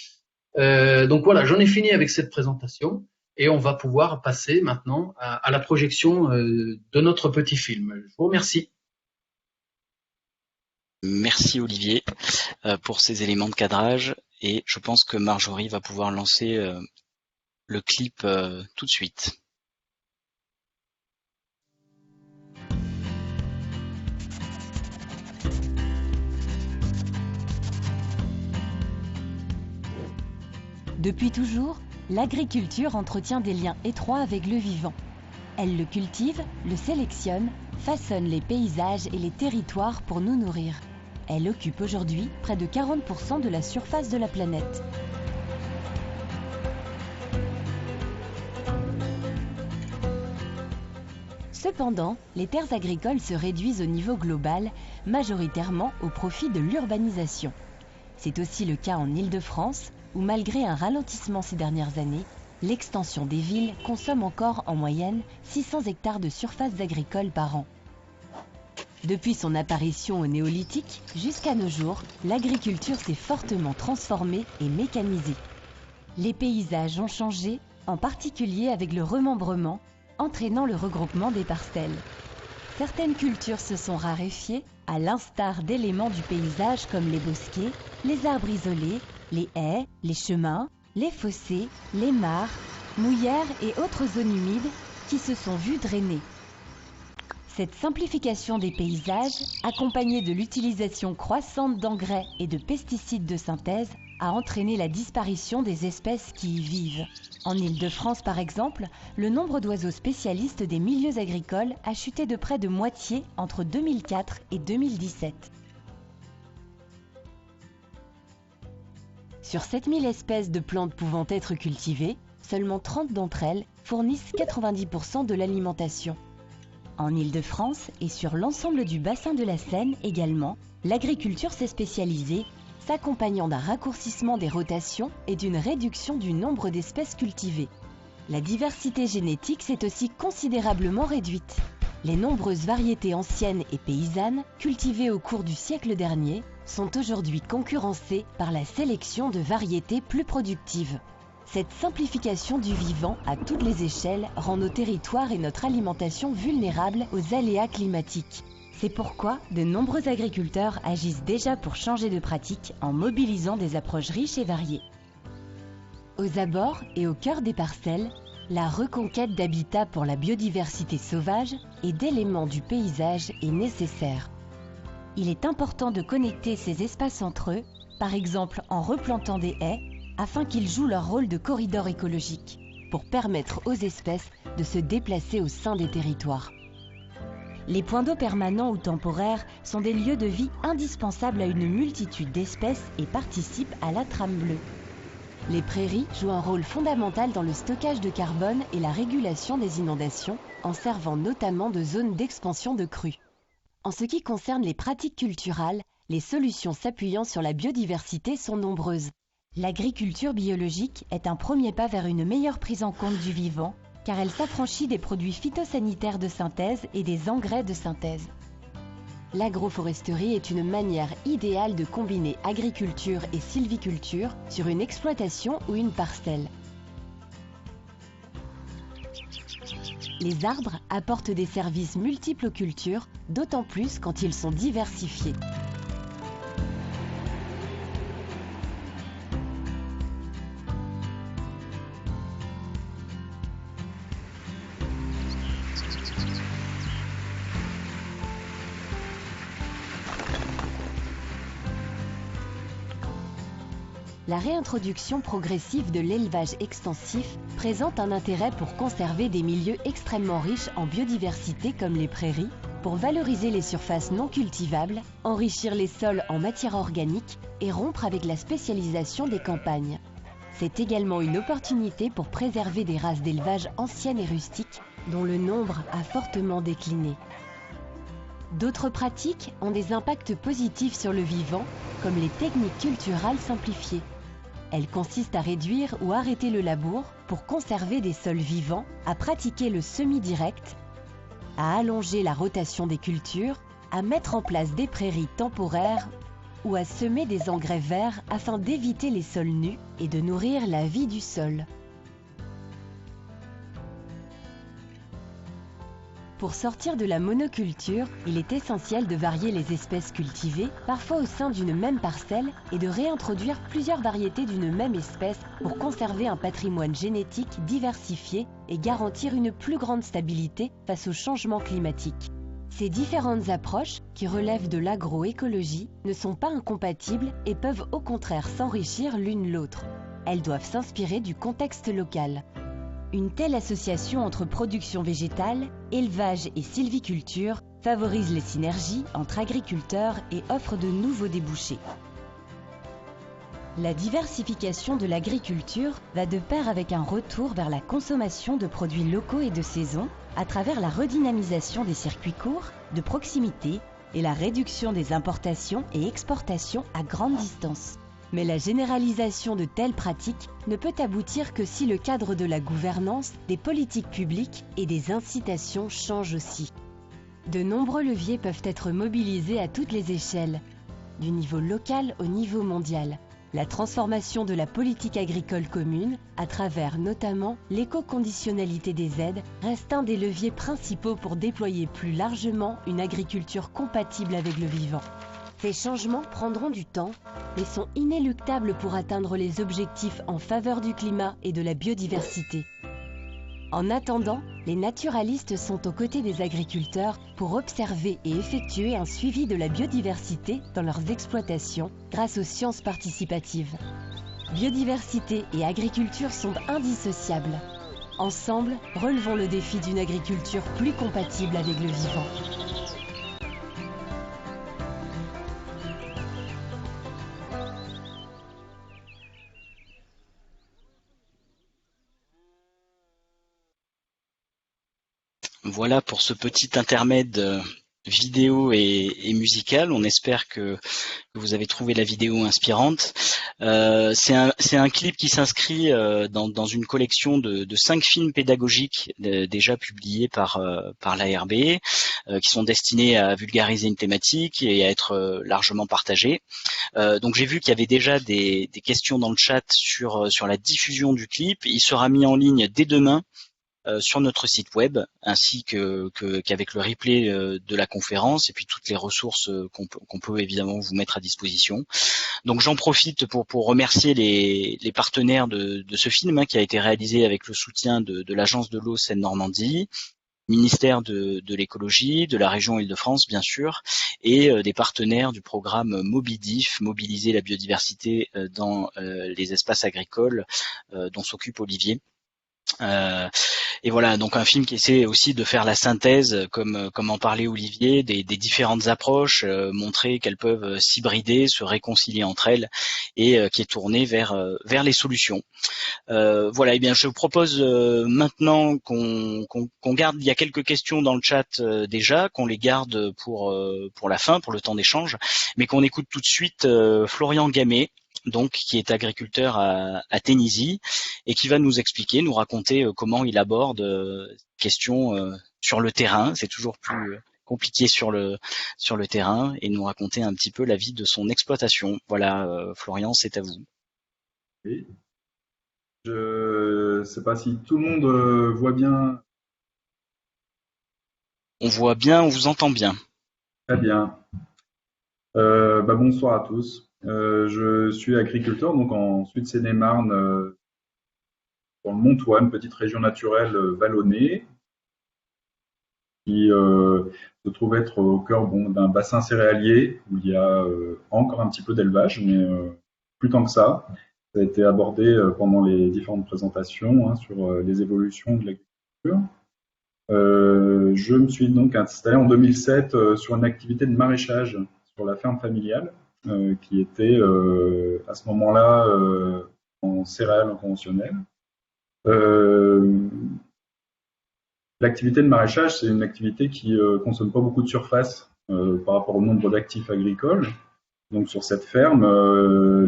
Donc voilà, j'en ai fini avec cette présentation. Et on va pouvoir passer maintenant à la projection de notre petit film. Je vous remercie. Merci Olivier pour ces éléments de cadrage. Et je pense que Marjorie va pouvoir lancer le clip tout de suite. Depuis toujours, l'agriculture entretient des liens étroits avec le vivant. Elle le cultive, le sélectionne, façonne les paysages et les territoires pour nous nourrir. Elle occupe aujourd'hui près de 40% de la surface de la planète. Cependant, les terres agricoles se réduisent au niveau global, majoritairement au profit de l'urbanisation. C'est aussi le cas en Île-de-France, où malgré un ralentissement ces dernières années, l'extension des villes consomme encore en moyenne 600 hectares de surfaces agricoles par an. Depuis son apparition au néolithique jusqu'à nos jours, l'agriculture s'est fortement transformée et mécanisée. Les paysages ont changé, en particulier avec le remembrement, entraînant le regroupement des parcelles. Certaines cultures se sont raréfiées, à l'instar d'éléments du paysage comme les bosquets, les arbres isolés, les haies, les chemins, les fossés, les mares, mouillères et autres zones humides qui se sont vues drainer. Cette simplification des paysages, accompagnée de l'utilisation croissante d'engrais et de pesticides de synthèse, a entraîné la disparition des espèces qui y vivent. En Île-de-France, par exemple, le nombre d'oiseaux spécialistes des milieux agricoles a chuté de près de moitié entre 2004 et 2017. Sur 7000 espèces de plantes pouvant être cultivées, seulement 30 d'entre elles fournissent 90% de l'alimentation. En Île-de-France et sur l'ensemble du bassin de la Seine également, l'agriculture s'est spécialisée, s'accompagnant d'un raccourcissement des rotations et d'une réduction du nombre d'espèces cultivées. La diversité génétique s'est aussi considérablement réduite. Les nombreuses variétés anciennes et paysannes, cultivées au cours du siècle dernier, sont aujourd'hui concurrencées par la sélection de variétés plus productives. Cette simplification du vivant à toutes les échelles rend nos territoires et notre alimentation vulnérables aux aléas climatiques. C'est pourquoi de nombreux agriculteurs agissent déjà pour changer de pratique en mobilisant des approches riches et variées. Aux abords et au cœur des parcelles, la reconquête d'habitats pour la biodiversité sauvage et d'éléments du paysage est nécessaire. Il est important de connecter ces espaces entre eux, par exemple en replantant des haies, afin qu'ils jouent leur rôle de corridor écologique, pour permettre aux espèces de se déplacer au sein des territoires. Les points d'eau permanents ou temporaires sont des lieux de vie indispensables à une multitude d'espèces et participent à la trame bleue. Les prairies jouent un rôle fondamental dans le stockage de carbone et la régulation des inondations, en servant notamment de zones d'expansion de crues. En ce qui concerne les pratiques culturales, les solutions s'appuyant sur la biodiversité sont nombreuses. L'agriculture biologique est un premier pas vers une meilleure prise en compte du vivant, car elle s'affranchit des produits phytosanitaires de synthèse et des engrais de synthèse. L'agroforesterie est une manière idéale de combiner agriculture et sylviculture sur une exploitation ou une parcelle. Les arbres apportent des services multiples aux cultures, d'autant plus quand ils sont diversifiés. La réintroduction progressive de l'élevage extensif présente un intérêt pour conserver des milieux extrêmement riches en biodiversité comme les prairies, pour valoriser les surfaces non cultivables, enrichir les sols en matière organique et rompre avec la spécialisation des campagnes. C'est également une opportunité pour préserver des races d'élevage anciennes et rustiques dont le nombre a fortement décliné. D'autres pratiques ont des impacts positifs sur le vivant, comme les techniques culturales simplifiées. Elles consistent à réduire ou arrêter le labour pour conserver des sols vivants, à pratiquer le semi-direct, à allonger la rotation des cultures, à mettre en place des prairies temporaires ou à semer des engrais verts afin d'éviter les sols nus et de nourrir la vie du sol. Pour sortir de la monoculture, il est essentiel de varier les espèces cultivées, parfois au sein d'une même parcelle, et de réintroduire plusieurs variétés d'une même espèce pour conserver un patrimoine génétique diversifié et garantir une plus grande stabilité face aux changements climatiques. Ces différentes approches, qui relèvent de l'agroécologie, ne sont pas incompatibles et peuvent au contraire s'enrichir l'une l'autre. Elles doivent s'inspirer du contexte local. Une telle association entre production végétale, élevage et sylviculture favorise les synergies entre agriculteurs et offre de nouveaux débouchés. La diversification de l'agriculture va de pair avec un retour vers la consommation de produits locaux et de saison à travers la redynamisation des circuits courts, de proximité et la réduction des importations et exportations à grande distance. Mais la généralisation de telles pratiques ne peut aboutir que si le cadre de la gouvernance, des politiques publiques et des incitations change aussi. De nombreux leviers peuvent être mobilisés à toutes les échelles, du niveau local au niveau mondial. La transformation de la politique agricole commune, à travers notamment l'éco-conditionnalité des aides, reste un des leviers principaux pour déployer plus largement une agriculture compatible avec le vivant. Ces changements prendront du temps, mais sont inéluctables pour atteindre les objectifs en faveur du climat et de la biodiversité. En attendant, les naturalistes sont aux côtés des agriculteurs pour observer et effectuer un suivi de la biodiversité dans leurs exploitations grâce aux sciences participatives. Biodiversité et agriculture sont indissociables. Ensemble, relevons le défi d'une agriculture plus compatible avec le vivant. Voilà pour ce petit intermède vidéo et musical. On espère que vous avez trouvé la vidéo inspirante. C'est un clip qui s'inscrit dans une collection de 5 films pédagogiques déjà publiés par l'ARB, qui sont destinés à vulgariser une thématique et à être largement partagés. Donc j'ai vu qu'il y avait déjà des questions dans le chat sur la diffusion du clip. Il sera mis en ligne dès demain sur notre site web, ainsi qu'avec le replay de la conférence et puis toutes les ressources qu'on peut évidemment vous mettre à disposition. Donc j'en profite pour remercier les partenaires de ce film qui a été réalisé avec le soutien de l'Agence de l'eau Seine-Normandie, ministère de l'écologie, de la région Île-de-France bien sûr, et des partenaires du programme Mobidif, mobiliser la biodiversité dans les espaces agricoles dont s'occupe Olivier. Et voilà, donc un film qui essaie aussi de faire la synthèse, comme en parlait Olivier, des différentes approches, montrer qu'elles peuvent s'hybrider, se réconcilier entre elles, et qui est tourné vers les solutions. Voilà, et bien je vous propose maintenant qu'on garde, il y a quelques questions dans le chat déjà, qu'on les garde pour la fin, pour le temps d'échange, mais qu'on écoute tout de suite Florian Gamet, donc qui est agriculteur à Ténisy et qui va nous expliquer, nous raconter comment il aborde questions sur le terrain. C'est toujours plus compliqué sur le terrain, et nous raconter un petit peu la vie de son exploitation. Voilà, Florian, c'est à vous. Oui. Je ne sais pas si tout le monde voit bien. On voit bien, on vous entend bien. Très bien. Bonsoir à tous. Je suis agriculteur donc en Sud-Seine-et-Marne, dans le Montoine, petite région naturelle vallonnée, qui se trouve être au cœur d'un bassin céréalier où il y a encore un petit peu d'élevage, mais plus tant que ça. Ça a été abordé pendant les différentes présentations sur les évolutions de l'agriculture. Je me suis donc installé en 2007 sur une activité de maraîchage sur la ferme familiale, qui était à ce moment-là en céréales en conventionnel. L'activité de maraîchage, c'est une activité qui consomme pas beaucoup de surface par rapport au nombre d'actifs agricoles. Donc sur cette ferme,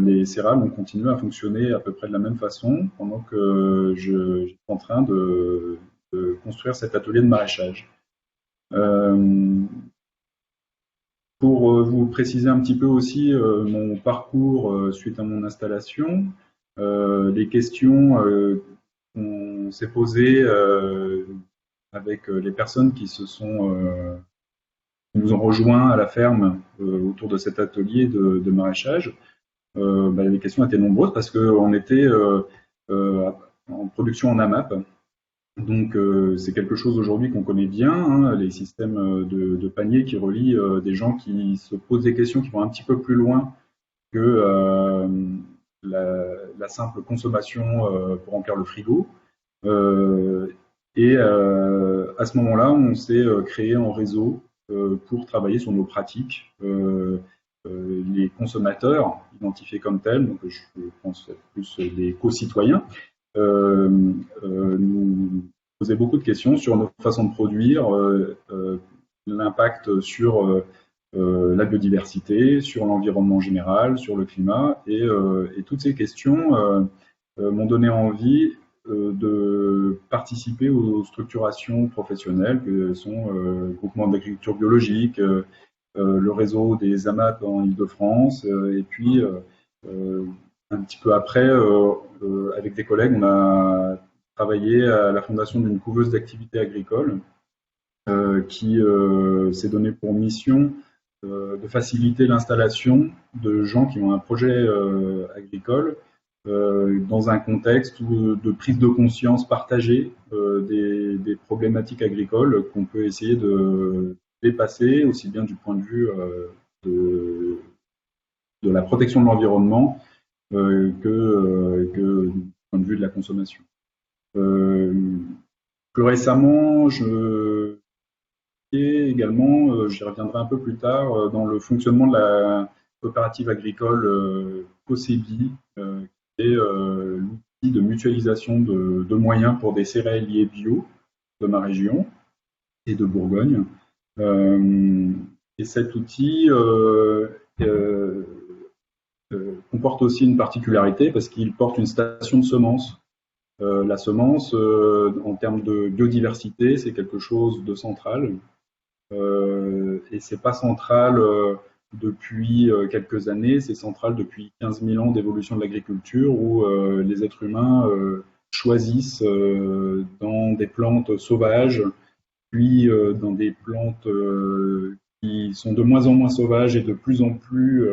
les céréales ont continué à fonctionner à peu près de la même façon pendant que j'étais en train de construire cet atelier de maraîchage. Pour vous préciser un petit peu aussi mon parcours suite à mon installation, les questions qu'on s'est posées avec les personnes qui nous ont rejoints à la ferme autour de cet atelier de maraîchage, les questions étaient nombreuses parce qu'on était en production en AMAP. Donc c'est quelque chose aujourd'hui qu'on connaît bien, les systèmes de panier qui relient des gens qui se posent des questions qui vont un petit peu plus loin que la simple consommation pour remplir le frigo. Et à ce moment-là, on s'est créé en réseau pour travailler sur nos pratiques. Les consommateurs identifiés comme tels, donc je pense plus des co-citoyens, nous posaient beaucoup de questions sur nos façons de produire, l'impact sur la biodiversité, sur l'environnement général, sur le climat, et toutes ces questions m'ont donné envie de participer aux structurations professionnelles que sont le groupement d'agriculture biologique, le réseau des AMAP en Île-de-France, et puis un petit peu après, avec des collègues, on a travaillé à la fondation d'une couveuse d'activités agricoles qui s'est donné pour mission de faciliter l'installation de gens qui ont un projet agricole dans un contexte de prise de conscience partagée des problématiques agricoles qu'on peut essayer de dépasser, aussi bien du point de vue de la protection de l'environnement que du point de vue de la consommation. Plus récemment, également, j'y reviendrai un peu plus tard, dans le fonctionnement de la coopérative agricole COCEBI, qui est l'outil de mutualisation de moyens pour des céréaliers bio de ma région et de Bourgogne. Et cet outil comporte aussi une particularité parce qu'il porte une station de semences. La semence, en termes de biodiversité, c'est quelque chose de central. Et c'est pas central depuis quelques années, c'est central depuis 15 000 ans d'évolution de l'agriculture où les êtres humains choisissent dans des plantes sauvages, puis dans des plantes qui sont de moins en moins sauvages et de plus en plus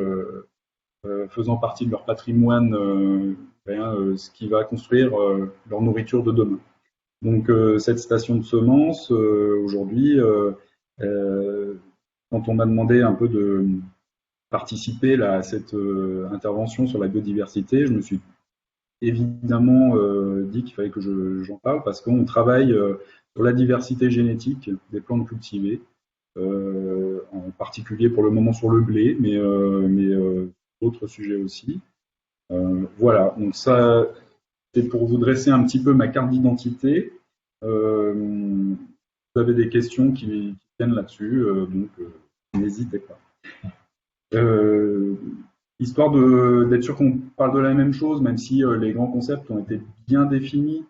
faisant partie de leur patrimoine, ce qui va construire leur nourriture de demain. Donc cette station de semences, aujourd'hui, quand on m'a demandé un peu de participer à cette intervention sur la biodiversité, je me suis évidemment dit qu'il fallait que j'en parle parce qu'on travaille sur la diversité génétique des plantes cultivées, en particulier pour le moment sur le blé, mais d'autres sujets aussi. Voilà, donc ça, c'est pour vous dresser un petit peu ma carte d'identité. Vous avez des questions qui viennent là-dessus, donc n'hésitez pas. Histoire d'être sûr qu'on parle de la même chose, même si les grands concepts ont été bien définis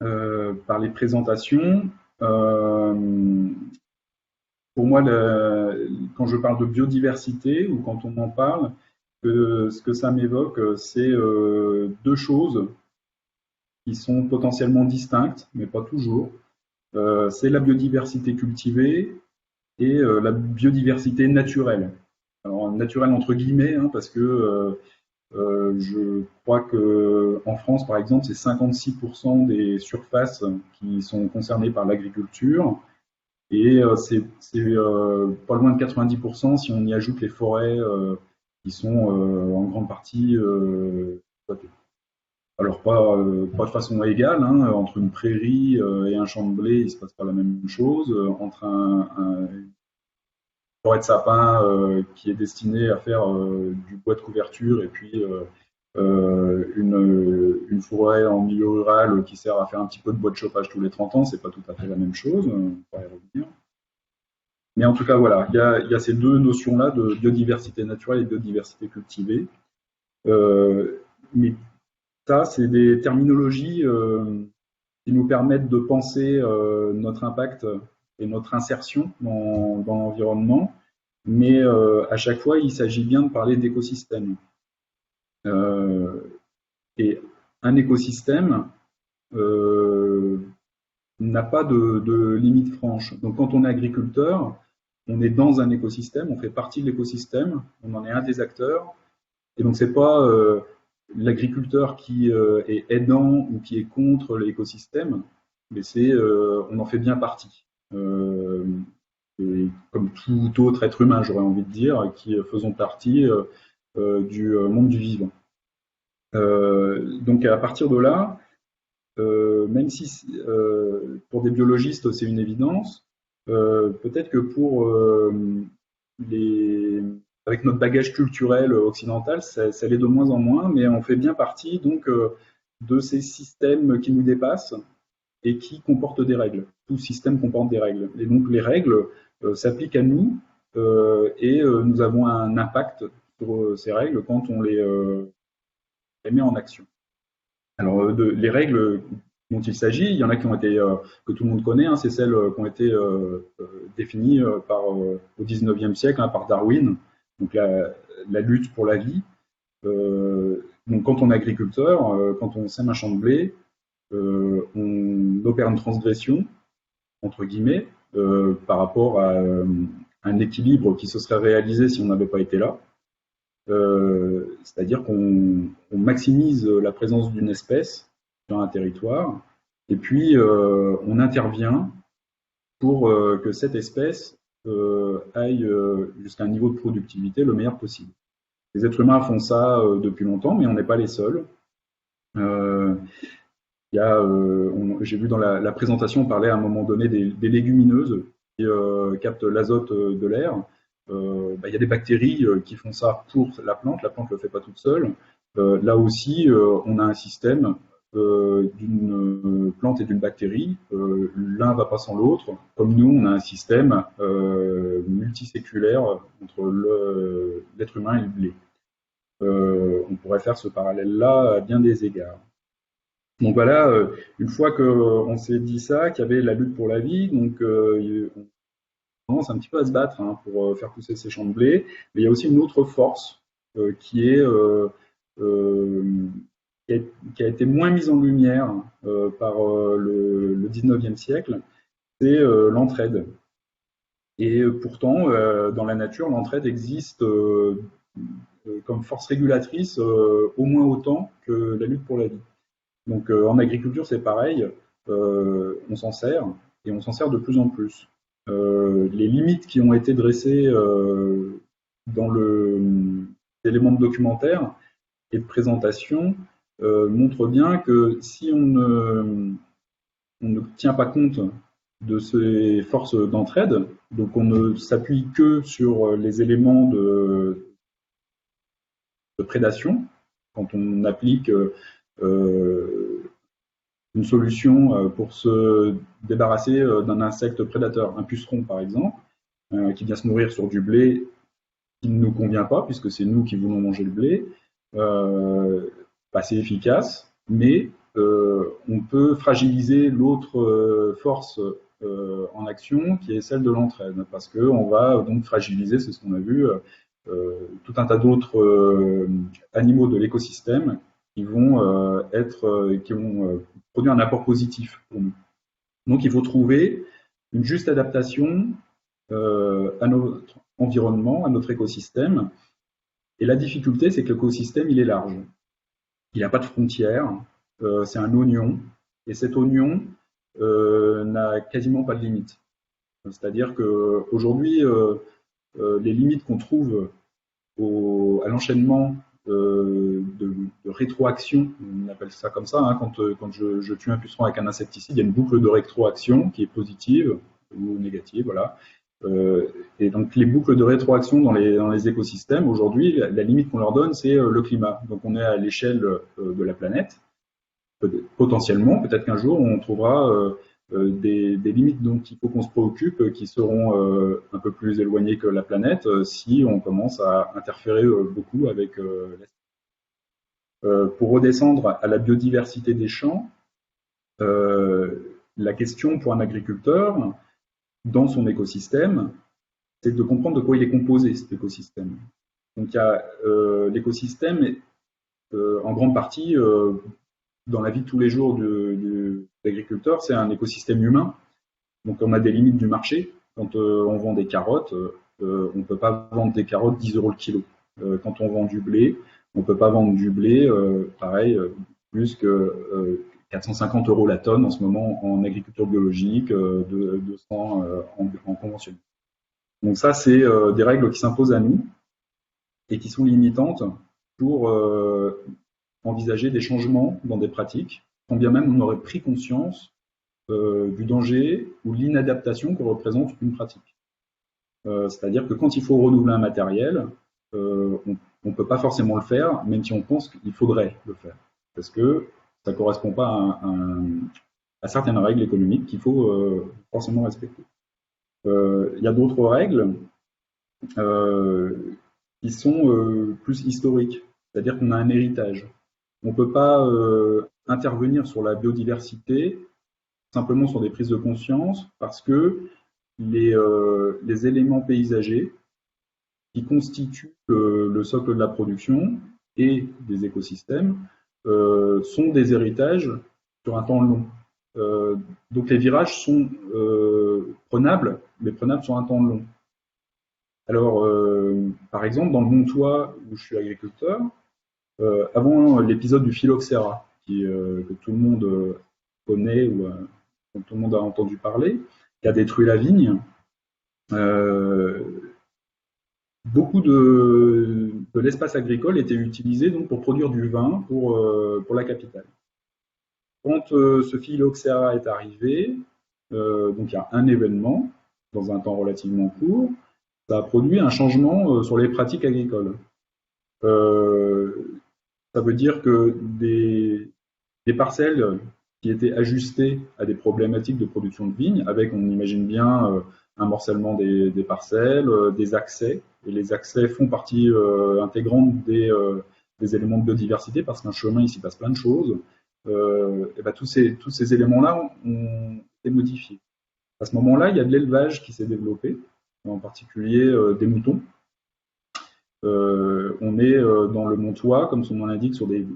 par les présentations. Pour moi, quand je parle de biodiversité ou quand on en parle, ce que ça m'évoque, c'est deux choses qui sont potentiellement distinctes, mais pas toujours. C'est la biodiversité cultivée et la biodiversité naturelle. Alors naturelle entre guillemets, hein, parce que je crois qu'en France, par exemple, c'est 56% des surfaces qui sont concernées par l'agriculture. Et c'est pas loin de 90% si on y ajoute les forêts qui sont en grande partie exploitées. Alors pas de façon égale, hein, entre une prairie et un champ de blé, il se passe pas la même chose. Entre une forêt de sapin qui est destinée à faire du bois de couverture et puis une forêt en milieu rural qui sert à faire un petit peu de bois de chauffage tous les 30 ans, c'est pas tout à fait la même chose, on va y revenir. Mais en tout cas, voilà, il y a ces deux notions-là de biodiversité naturelle et biodiversité cultivée. Mais ça, c'est des terminologies qui nous permettent de penser notre impact et notre insertion dans l'environnement. Mais à chaque fois, il s'agit bien de parler d'écosystème. Et un écosystème n'a pas de limite franche. Donc quand on est agriculteur, on est dans un écosystème, on fait partie de l'écosystème, on en est un des acteurs. Et donc c'est pas l'agriculteur qui est aidant ou qui est contre l'écosystème, mais c'est on en fait bien partie. Et comme tout autre être humain, j'aurais envie de dire, qui faisons partie du monde du vivant. Donc à partir de là, même si pour des biologistes c'est une évidence, peut-être que pour avec notre bagage culturel occidental, ça l'est de moins en moins, mais on fait bien partie donc de ces systèmes qui nous dépassent et qui comportent des règles. Tout système comporte des règles. Et donc les règles s'appliquent à nous et nous avons un impact sur ces règles quand on les met en action. Alors, les règles dont il s'agit, il y en a qui ont été, que tout le monde connaît, hein, c'est celles qui ont été définies au XIXe siècle, hein, par Darwin, donc la lutte pour la vie. Donc quand on est agriculteur, quand on sème un champ de blé, on opère une transgression, entre guillemets, par rapport à un équilibre qui se serait réalisé si on n'avait pas été là. C'est-à-dire qu'on maximise la présence d'une espèce dans un territoire, et puis on intervient pour que cette espèce aille jusqu'à un niveau de productivité le meilleur possible. Les êtres humains font ça depuis longtemps, mais on n'est pas les seuls. J'ai vu dans la présentation, on parlait à un moment donné des légumineuses qui captent l'azote de l'air. Il y a des bactéries qui font ça pour la plante le fait pas toute seule. Là aussi, on a un système d'une plante et d'une bactérie. L'un va pas sans l'autre. Comme nous, on a un système multiséculaire entre l'être humain et le blé. On pourrait faire ce parallèle-là à bien des égards. Donc voilà, une fois qu'on s'est dit ça, qu'il y avait la lutte pour la vie, donc on commence un petit peu à se battre, hein, pour faire pousser ces champs de blé. Mais il y a aussi une autre force qui a été moins mise en lumière par le 19e siècle, c'est l'entraide. Et pourtant, dans la nature, l'entraide existe comme force régulatrice au moins autant que la lutte pour la vie. Donc en agriculture, c'est pareil, on s'en sert, et on s'en sert de plus en plus. Les limites qui ont été dressées dans l'élément de documentaire et de présentation montrent bien que si on ne tient pas compte de ces forces d'entraide, donc on ne s'appuie que sur les éléments de prédation, quand on applique une solution pour se débarrasser d'un insecte prédateur, un puceron par exemple, qui vient se nourrir sur du blé qui ne nous convient pas, puisque c'est nous qui voulons manger le blé, c'est efficace, mais on peut fragiliser l'autre force en action, qui est celle de l'entraide, parce qu'on va donc fragiliser, c'est ce qu'on a vu, tout un tas d'autres animaux de l'écosystème qui vont produire un apport positif pour nous. Donc il faut trouver une juste adaptation à notre environnement, à notre écosystème. Et la difficulté, c'est que l'écosystème, il est large. Il n'a pas de frontières, c'est un oignon, et cet oignon n'a quasiment pas de limites. C'est-à-dire qu'aujourd'hui, les limites qu'on trouve à l'enchaînement de rétroaction, on appelle ça comme ça, hein, quand je tue un puceron avec un insecticide, il y a une boucle de rétroaction qui est positive ou négative, voilà. Et donc les boucles de rétroaction dans les écosystèmes, aujourd'hui, la limite qu'on leur donne, c'est le climat. Donc on est à l'échelle de la planète. Potentiellement, peut-être qu'un jour, on trouvera des limites dont il faut qu'on se préoccupe, qui seront un peu plus éloignées que la planète, si on commence à interférer beaucoup avec pour redescendre à la biodiversité des champs, la question pour un agriculteur, dans son écosystème, c'est de comprendre de quoi il est composé, cet écosystème. Donc, l'écosystème, en grande partie, dans la vie de tous les jours de l'agriculteur, c'est un écosystème humain. Donc, on a des limites du marché. Quand on vend des carottes, on ne peut pas vendre des carottes 10 € le kilo. Quand on vend du blé, on ne peut pas vendre du blé, pareil, plus que 450 € la tonne en ce moment en agriculture biologique, 200 en conventionnel. Donc ça, c'est des règles qui s'imposent à nous et qui sont limitantes pour envisager des changements dans des pratiques, quand bien même on aurait pris conscience du danger ou l'inadaptation que représente une pratique. C'est-à-dire que quand il faut renouveler un matériel, on ne peut pas forcément le faire, même si on pense qu'il faudrait le faire, parce que ça ne correspond pas à certaines règles économiques qu'il faut forcément respecter. Il y a d'autres règles qui sont plus historiques, c'est-à-dire qu'on a un héritage. On ne peut pas intervenir sur la biodiversité simplement sur des prises de conscience parce que les éléments paysagers qui constituent le socle de la production et des écosystèmes sont des héritages sur un temps long. Donc les virages sont prenables, mais prenables sur un temps long. Alors, par exemple, dans le Montois, où je suis agriculteur, avant l'épisode du phylloxéra, que tout le monde connaît ou dont tout le monde a entendu parler, qui a détruit la vigne, beaucoup de l'espace agricole était utilisé donc pour produire du vin pour la capitale. Quand ce phylloxéra est arrivé, donc il y a un événement dans un temps relativement court, ça a produit un changement sur les pratiques agricoles. Ça veut dire que des parcelles qui étaient ajustées à des problématiques de production de vignes, avec, on imagine bien, un morcellement des parcelles, des accès, et les accès font partie intégrante des éléments de biodiversité, parce qu'un chemin, il s'y passe plein de choses. Et ben, tous ces éléments-là ont été modifiés. À ce moment-là, il y a de l'élevage qui s'est développé, en particulier des moutons. On est dans le Montois, comme son nom l'indique, sur des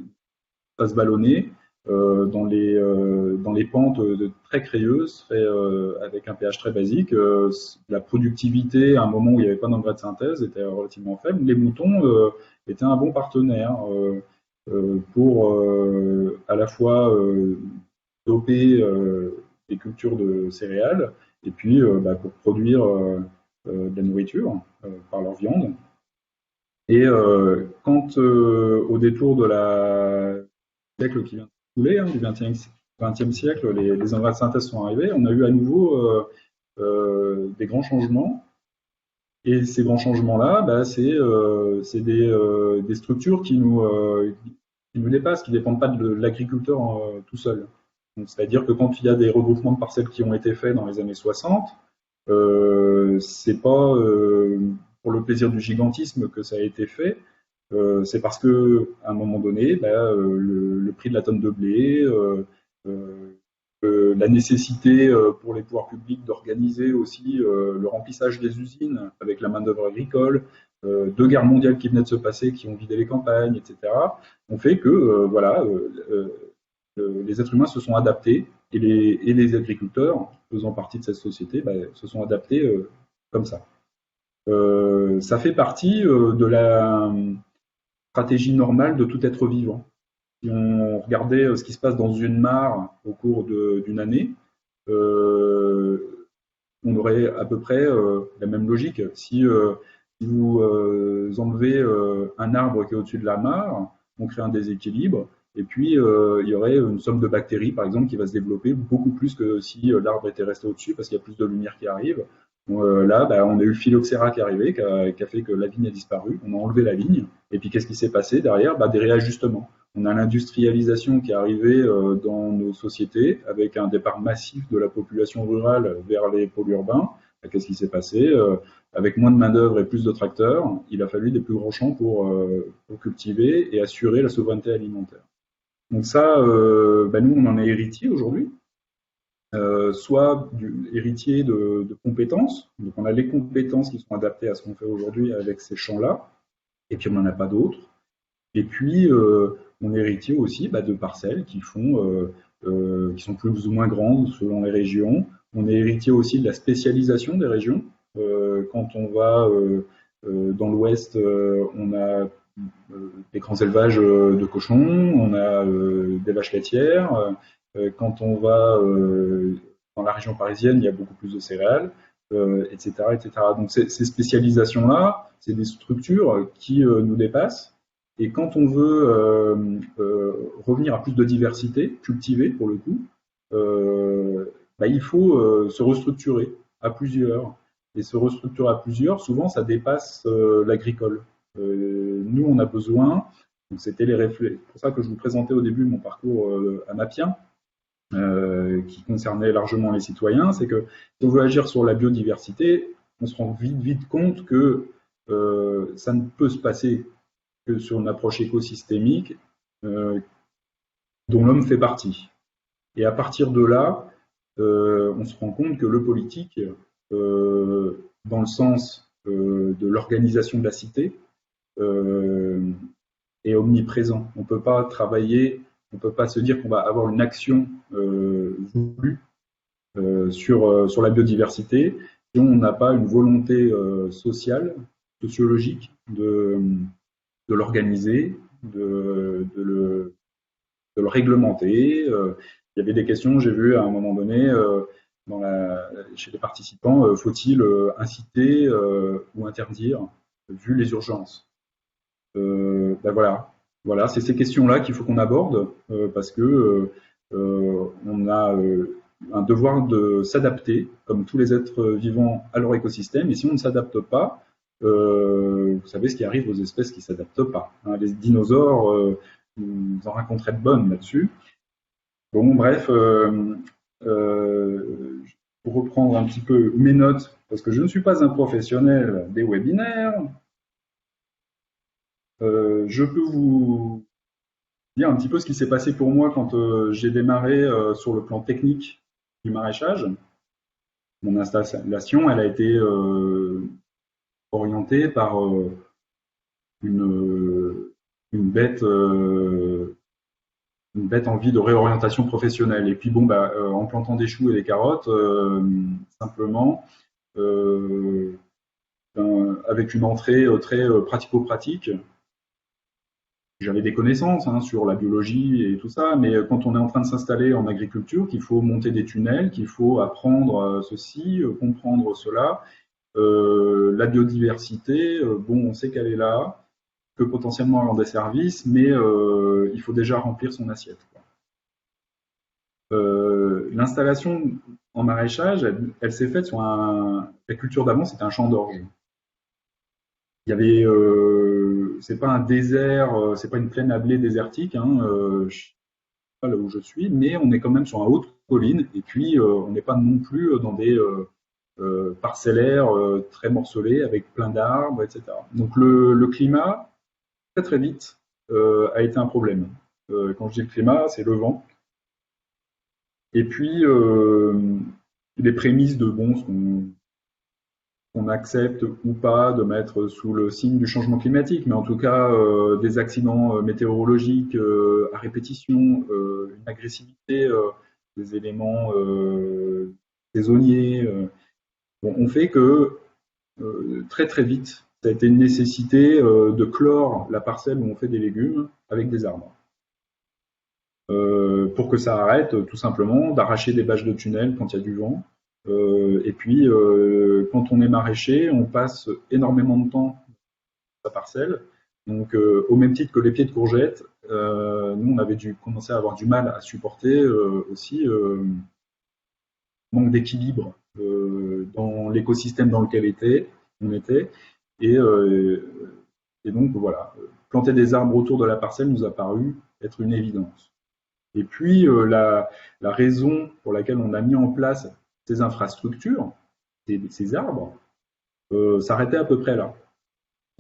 espaces vallonnés, dans les pentes très crayeuses, avec un pH très basique. La productivité, à un moment où il n'y avait pas d'engrais de synthèse, était relativement faible. Les moutons étaient un bon partenaire pour à la fois doper des cultures de céréales et puis pour produire de la nourriture par leur viande. Et quand au détour de la siècle qui vient de s'écouler, du XXe siècle, les engrais de synthèse sont arrivés, on a eu à nouveau des grands changements. Et ces grands changements-là, c'est des structures qui nous dépassent, qui ne dépendent pas de l'agriculteur tout seul. C'est-à-dire que quand il y a des regroupements de parcelles qui ont été faits dans les années 60, c'est pas pour le plaisir du gigantisme que ça a été fait, c'est parce que à un moment donné, le prix de la tonne de blé, la nécessité pour les pouvoirs publics d'organiser aussi le remplissage des usines avec la main-d'œuvre agricole, 2 guerres mondiales qui venaient de se passer, qui ont vidé les campagnes, etc., ont fait que les êtres humains se sont adaptés et les agriculteurs, faisant partie de cette société, se sont adaptés comme ça. Ça fait partie de la stratégie normale de tout être vivant. Si on regardait ce qui se passe dans une mare au cours d'une année, on aurait à peu près la même logique. Si vous enlevez un arbre qui est au-dessus de la mare, on crée un déséquilibre, et puis il y aurait une somme de bactéries, par exemple, qui va se développer beaucoup plus que si l'arbre était resté au-dessus, parce qu'il y a plus de lumière qui arrive. Là, on a eu le phylloxéra qui est arrivé, qui a fait que la vigne a disparu. On a enlevé la vigne. Et puis, qu'est-ce qui s'est passé derrière? Des réajustements. On a l'industrialisation qui est arrivée dans nos sociétés, avec un départ massif de la population rurale vers les pôles urbains. Qu'est-ce qui s'est passé? Avec moins de main-d'œuvre et plus de tracteurs, il a fallu des plus grands champs pour cultiver et assurer la souveraineté alimentaire. Donc ça, nous, on en est héritiers aujourd'hui. Soit héritier de compétences. Donc on a les compétences qui sont adaptées à ce qu'on fait aujourd'hui avec ces champs-là, et puis on n'en a pas d'autres. Et puis on est héritier aussi de parcelles qui sont plus ou moins grandes selon les régions. On est héritier aussi de la spécialisation des régions. Quand on va dans l'ouest, on a des grands élevages de cochons, on a des vaches laitières. Quand on va dans la région parisienne, il y a beaucoup plus de céréales, etc., etc. Donc ces spécialisations-là, c'est des structures qui nous dépassent. Et quand on veut revenir à plus de diversité, cultiver pour le coup, il faut se restructurer à plusieurs. Et se restructurer à plusieurs, souvent, ça dépasse l'agricole. Nous, on a besoin, donc c'était les réflexes. C'est pour ça que je vous présentais au début mon parcours amapien, qui concernait largement les citoyens, c'est que si on veut agir sur la biodiversité, on se rend vite compte que ça ne peut se passer que sur une approche écosystémique dont l'homme fait partie. Et à partir de là, on se rend compte que le politique, dans le sens de l'organisation de la cité, est omniprésent. On ne peut pas travailler, on ne peut pas se dire qu'on va avoir une action voulue sur la biodiversité si on n'a pas une volonté sociale, sociologique de l'organiser, de le réglementer. Il y avait des questions, j'ai vu à un moment donné, chez les participants, faut-il inciter ou interdire, vu les urgences? Voilà, c'est ces questions-là qu'il faut qu'on aborde, parce que on a un devoir de s'adapter, comme tous les êtres vivants, à leur écosystème, et si on ne s'adapte pas, vous savez ce qui arrive aux espèces qui ne s'adaptent pas. Hein, les dinosaures, vous en raconterez de bonnes là-dessus. Bon, bref, pour reprendre un petit peu mes notes, parce que je ne suis pas un professionnel des webinaires, je peux vous dire un petit peu ce qui s'est passé pour moi quand j'ai démarré sur le plan technique du maraîchage. Mon installation, elle a été orientée par une bête envie de réorientation professionnelle. Et puis bon, en plantant des choux et des carottes, simplement, avec une entrée très pratico-pratique. J'avais des connaissances sur la biologie et tout ça, mais quand on est en train de s'installer en agriculture, qu'il faut monter des tunnels, qu'il faut apprendre ceci, comprendre cela, la biodiversité, bon, on sait qu'elle est là, que potentiellement elle rend des services, mais il faut déjà remplir son assiette. L'installation en maraîchage, elle s'est faite sur la culture d'avant, c'était un champ d'orge. Il y avait, c'est pas un désert, c'est pas une plaine à blé désertique, je sais pas là où je suis, mais on est quand même sur une haute colline, et puis on n'est pas non plus dans des parcellaires très morcelés avec plein d'arbres, etc. Donc le climat, très vite, a été un problème. Quand je dis le climat, c'est le vent. Et puis les prémices de bon, ce qu'on accepte ou pas de mettre sous le signe du changement climatique, mais en tout cas des accidents météorologiques à répétition, une agressivité des éléments saisonniers, on fait que très vite, ça a été une nécessité de clore la parcelle où on fait des légumes avec des arbres. Pour que ça arrête tout simplement d'arracher des bâches de tunnels quand il y a du vent. Et puis, quand on est maraîcher, on passe énormément de temps sur sa parcelle. Donc, au même titre que les pieds de courgettes, nous, on avait dû commencer à avoir du mal à supporter aussi manque d'équilibre dans l'écosystème dans lequel on était. Et donc, voilà, planter des arbres autour de la parcelle nous a paru être une évidence. Et puis, la raison pour laquelle on a mis en place ces infrastructures, ces arbres, s'arrêtait à peu près là.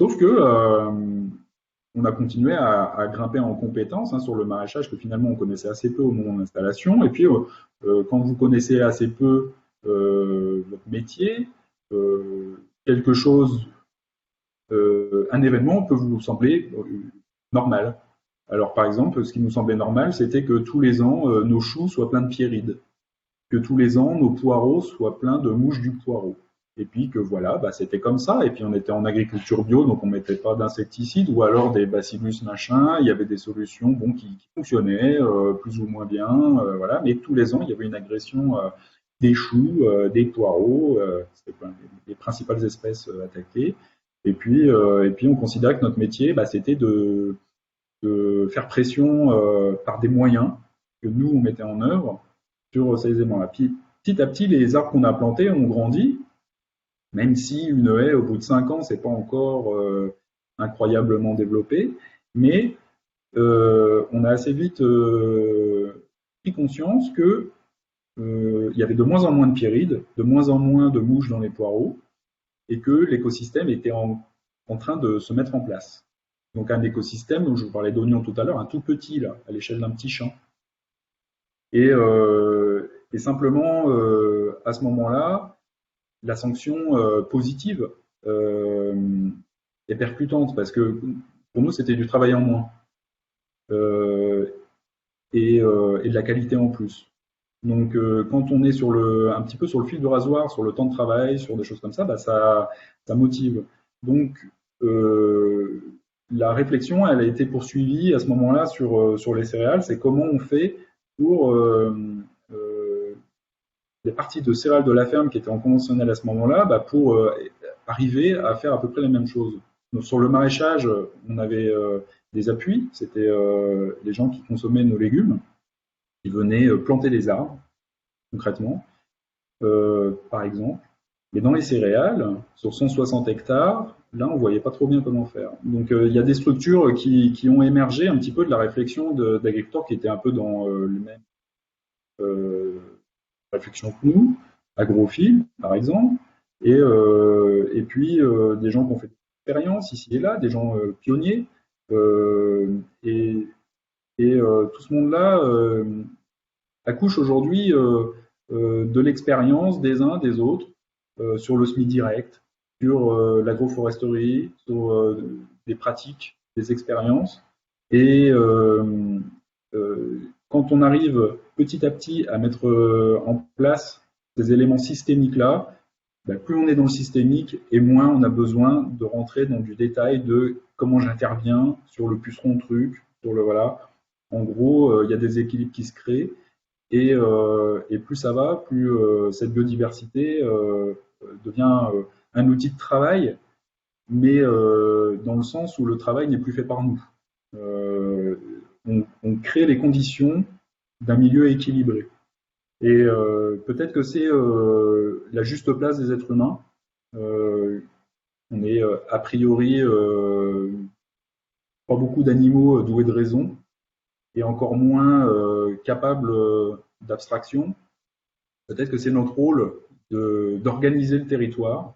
Sauf que on a continué à grimper en compétences sur le maraîchage que finalement on connaissait assez peu au moment de l'installation. Et puis, quand vous connaissez assez peu votre métier, quelque chose, un événement peut vous sembler normal. Alors, par exemple, ce qui nous semblait normal, c'était que tous les ans, nos choux soient pleins de pierrides, que tous les ans, nos poireaux soient pleins de mouches du poireau. Et puis que voilà, c'était comme ça. Et puis on était en agriculture bio, donc on mettait pas d'insecticides ou alors des bacillus machin. Il y avait des solutions qui fonctionnaient plus ou moins bien, voilà. Mais tous les ans, il y avait une agression des choux, des poireaux, c'était les principales espèces attaquées. Et puis on considérait que notre métier, c'était de faire pression par des moyens que nous on mettait en œuvre sur ces éléments-là. Puis petit à petit, les arbres qu'on a plantés ont grandi. Même si une haie, au bout de 5 ans, c'est pas encore incroyablement développé, mais on a assez vite pris conscience que il y avait de moins en moins de pierrides, de moins en moins de mouches dans les poireaux, et que l'écosystème était en en train de se mettre en place. Donc un écosystème, dont je vous parlais d'oignons tout à l'heure, un tout petit, là, à l'échelle d'un petit champ. Et simplement, à ce moment-là, la sanction positive est percutante, parce que pour nous, c'était du travail en moins. Et de la qualité en plus. Donc, quand on est un petit peu sur le fil du rasoir, sur le temps de travail, sur des choses comme ça, ça motive. Donc, la réflexion, elle a été poursuivie à ce moment-là sur les céréales. C'est comment on fait pour les parties de céréales de la ferme qui étaient en conventionnel à ce moment-là, pour arriver à faire à peu près les mêmes choses. Donc, sur le maraîchage, on avait des appuis, c'était les gens qui consommaient nos légumes, qui venaient planter des arbres, concrètement, par exemple. Mais dans les céréales, sur 160 hectares, là, on ne voyait pas trop bien comment faire. Donc, il y a des structures qui ont émergé un petit peu de la réflexion d'agriculteurs qui étaient un peu dans le même réflexion que nous, Agrofil, par exemple, et puis des gens qui ont fait des expériences ici et là, des gens pionniers, et tout ce monde-là accouche aujourd'hui de l'expérience des uns des autres sur le SMI direct, sur l'agroforesterie, sur des pratiques, des expériences. Et quand on arrive petit à petit à mettre en place ces éléments systémiques-là, plus on est dans le systémique et moins on a besoin de rentrer dans du détail de comment j'interviens sur le puceron truc, sur le voilà. En gros, il y a des équilibres qui se créent et plus ça va, plus cette biodiversité devient un outil de travail, mais dans le sens où le travail n'est plus fait par nous. On crée les conditions d'un milieu équilibré. Et peut-être que c'est la juste place des êtres humains. On est a priori pas beaucoup d'animaux doués de raison et encore moins capables d'abstraction. Peut-être que c'est notre rôle d'organiser le territoire,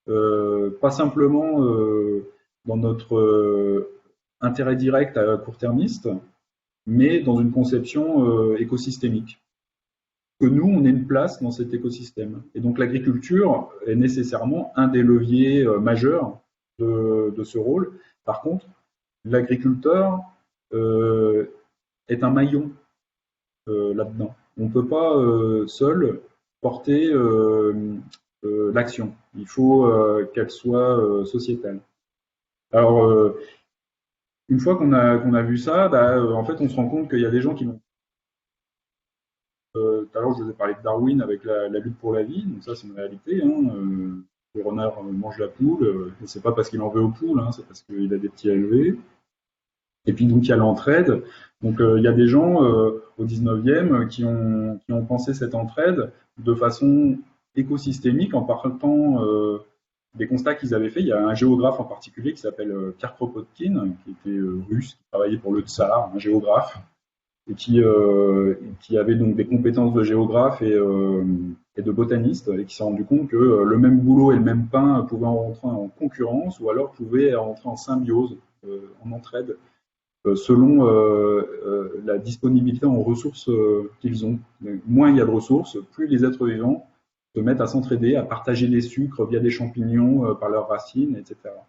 pas simplement dans notre intérêt direct à court-termiste, mais dans une conception écosystémique. Que nous, on ait une place dans cet écosystème. Et donc l'agriculture est nécessairement un des leviers majeurs de ce rôle. Par contre, l'agriculteur est un maillon là-dedans. On ne peut pas seul porter l'action. Il faut qu'elle soit sociétale. Alors, une fois qu'on a vu ça, en fait, on se rend compte qu'il y a des gens qui vont. Tout à l'heure, je vous ai parlé de Darwin avec la lutte pour la vie, donc ça, c'est une réalité. Le renard mange la poule, et c'est pas parce qu'il en veut aux poules, c'est parce qu'il a des petits à élever. Et puis, donc, il y a l'entraide. Donc, il y a des gens au 19e qui ont pensé cette entraide de façon écosystémique en partant des constats qu'ils avaient fait. Il y a un géographe en particulier qui s'appelle Pierre Kropotkin, qui était russe, qui travaillait pour le Tsar, un géographe, et qui avait donc des compétences de géographe et de botaniste, et qui s'est rendu compte que le même boulot et le même pain pouvaient rentrer en concurrence, ou alors pouvaient rentrer en symbiose, en entraide, selon la disponibilité en ressources qu'ils ont. Moins il y a de ressources, plus les êtres vivants se mettent à s'entraider, à partager les sucres via des champignons par leurs racines, etc. Moi,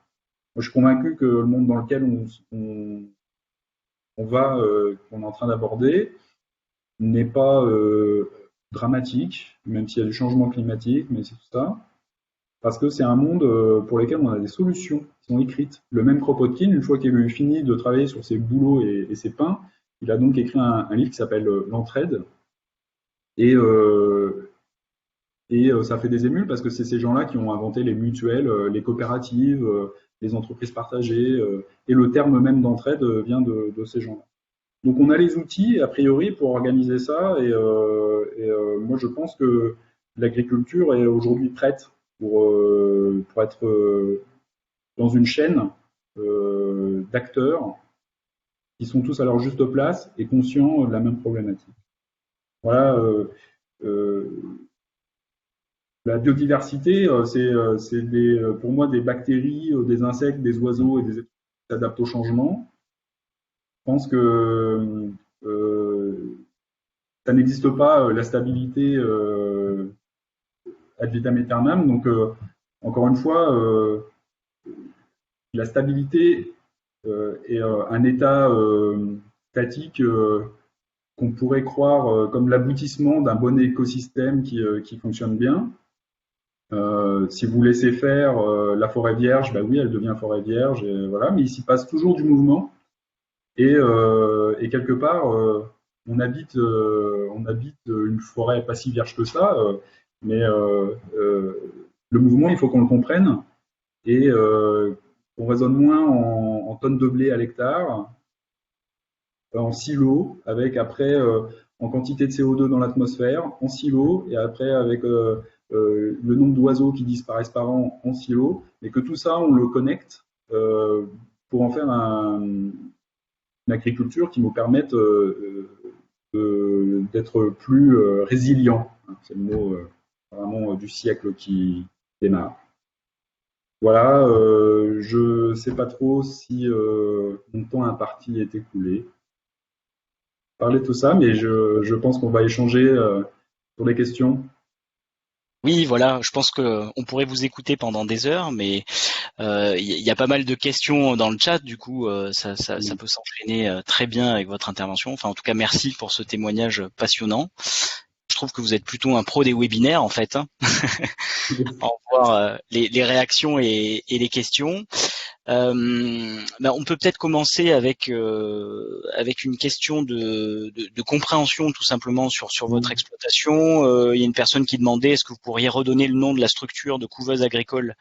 je suis convaincu que le monde dans lequel on est en train d'aborder n'est pas dramatique, même s'il y a du changement climatique, mais c'est tout ça, parce que c'est un monde pour lequel on a des solutions qui sont écrites. Le même Kropotkin, une fois qu'il a eu fini de travailler sur ses boulots et ses pains, il a donc écrit un livre qui s'appelle L'entraide, et ça fait des émules parce que c'est ces gens-là qui ont inventé les mutuelles, les coopératives, les entreprises partagées, et le terme même d'entraide vient de ces gens-là. Donc on a les outils, a priori, pour organiser ça, et moi je pense que l'agriculture est aujourd'hui prête pour être dans une chaîne d'acteurs qui sont tous à leur juste place et conscients de la même problématique. Voilà. La biodiversité, c'est pour moi des bactéries, des insectes, des oiseaux et des êtres qui s'adaptent au changement. Je pense que ça n'existe pas la stabilité ad vitam aeternam. Donc, encore une fois, la stabilité est un état statique qu'on pourrait croire comme l'aboutissement d'un bon écosystème qui fonctionne bien. Si vous laissez faire la forêt vierge, bah oui, elle devient forêt vierge, et voilà. Mais il s'y passe toujours du mouvement, et quelque part, on habite une forêt pas si vierge que ça, mais le mouvement, il faut qu'on le comprenne, et on raisonne moins en tonnes de blé à l'hectare, en silos, avec après en quantité de CO2 dans l'atmosphère, en silos, et après avec le nombre d'oiseaux qui disparaissent par an en silos, et que tout ça, on le connecte pour en faire une agriculture qui nous permette d'être plus résilient. C'est le mot vraiment du siècle qui démarre. Voilà, je ne sais pas trop si mon temps imparti est écoulé. Parler de tout ça, mais je pense qu'on va échanger sur les questions. Oui, voilà, je pense que on pourrait vous écouter pendant des heures, mais il y a pas mal de questions dans le chat, du coup, ça peut s'enchaîner très bien avec votre intervention. Enfin, en tout cas, merci pour ce témoignage passionnant. Je trouve que vous êtes plutôt un pro des webinaires, en fait, hein. En voir les réactions et les questions. On peut peut-être commencer avec une question de compréhension tout simplement sur votre exploitation. Il y a une personne qui demandait est-ce que vous pourriez redonner le nom de la structure de couveuse agricole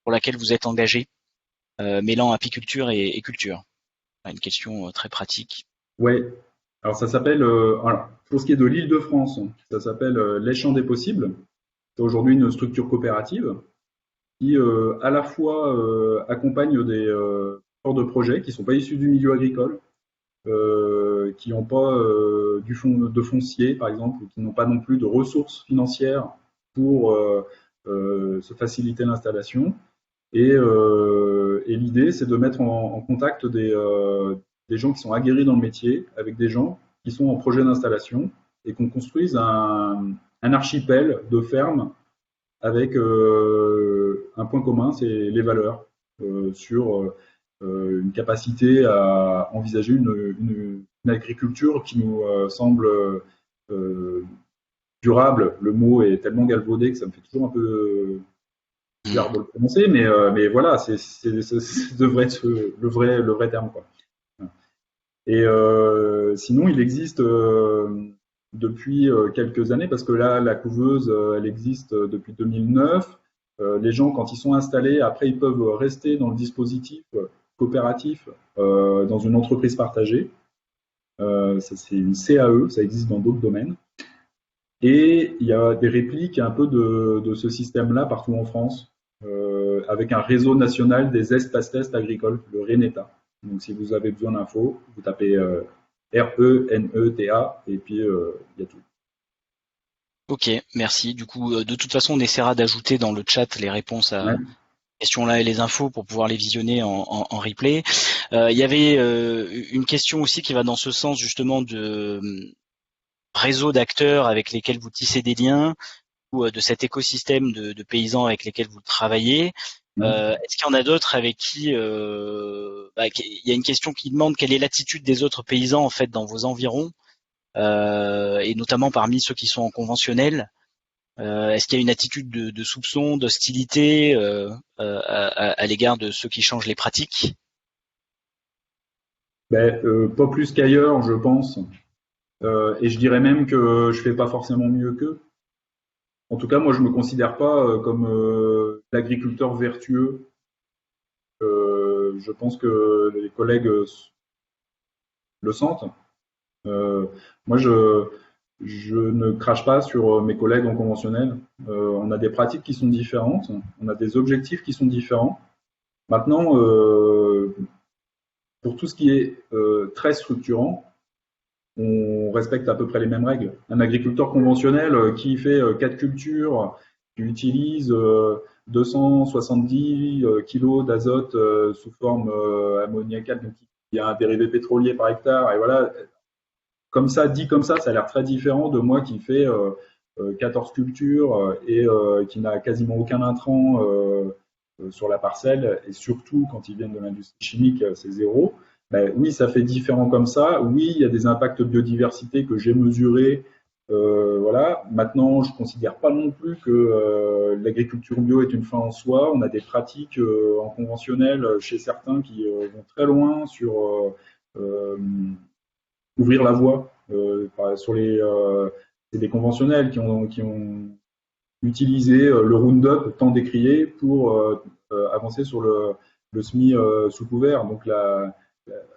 pour laquelle vous êtes engagé, mêlant apiculture et culture. Une question très pratique. Ouais. Alors ça s'appelle, pour ce qui est de l'Île-de-France, ça s'appelle les Champs des Possibles. C'est aujourd'hui une structure coopérative qui à la fois accompagne des porteurs de projets qui ne sont pas issus du milieu agricole, qui n'ont pas de foncier par exemple, ou qui n'ont pas non plus de ressources financières pour se faciliter l'installation. Et l'idée, c'est de mettre en contact des gens qui sont aguerris dans le métier avec des gens qui sont en projet d'installation et qu'on construise un archipel de fermes avec un point commun, c'est les valeurs, sur une capacité à envisager une agriculture qui nous semble durable. Le mot est tellement galvaudé que ça me fait toujours un peu bizarre de le prononcer, mais voilà, ça devrait être le vrai terme, quoi. Et sinon, il existe depuis quelques années, parce que là, la couveuse, elle existe depuis 2009. Les gens, quand ils sont installés, après, ils peuvent rester dans le dispositif coopératif dans une entreprise partagée. Ça, c'est une CAE, ça existe dans d'autres domaines. Et il y a des répliques un peu de ce système-là partout en France, avec un réseau national des espaces tests agricoles, le RENETA. Donc, si vous avez besoin d'infos, vous tapez RENETA et puis il y a tout. Ok, merci. Du coup, de toute façon, on essaiera d'ajouter dans le chat les réponses à questions-là et les infos pour pouvoir les visionner en replay. Il y avait une question aussi qui va dans ce sens justement de réseau d'acteurs avec lesquels vous tissez des liens, ou de cet écosystème de paysans avec lesquels vous travaillez. Est-ce qu'il y en a d'autres avec qui il y a une question qui demande quelle est l'attitude des autres paysans en fait dans vos environs, et notamment parmi ceux qui sont en conventionnel. Est-ce qu'il y a une attitude de soupçon, d'hostilité à l'égard de ceux qui changent les pratiques? Pas plus qu'ailleurs, je pense. Et je dirais même que je fais pas forcément mieux qu'eux. En tout cas, moi, je me considère pas comme l'agriculteur vertueux. Je pense que les collègues le sentent. Moi, je ne crache pas sur mes collègues en conventionnel. On a des pratiques qui sont différentes, on a des objectifs qui sont différents. Maintenant, pour tout ce qui est très structurant, on respecte à peu près les mêmes règles. Un agriculteur conventionnel qui fait 4 cultures tu utilises 270 kilos d'azote sous forme ammoniacale, donc il y a un dérivé pétrolier par hectare, et voilà, comme ça, dit comme ça a l'air très différent de moi qui fais 14 cultures et qui n'a quasiment aucun intrant sur la parcelle, et surtout quand ils viennent de l'industrie chimique, c'est zéro. Ben, oui, ça fait différent comme ça. Oui, il y a des impacts biodiversité que j'ai mesurés. Voilà. Maintenant, je ne considère pas non plus que l'agriculture bio est une fin en soi. On a des pratiques en conventionnel chez certains qui vont très loin sur ouvrir la voie. Sur c'est des conventionnels qui ont utilisé le Roundup tant décrié pour avancer sur le semis sous couvert. Donc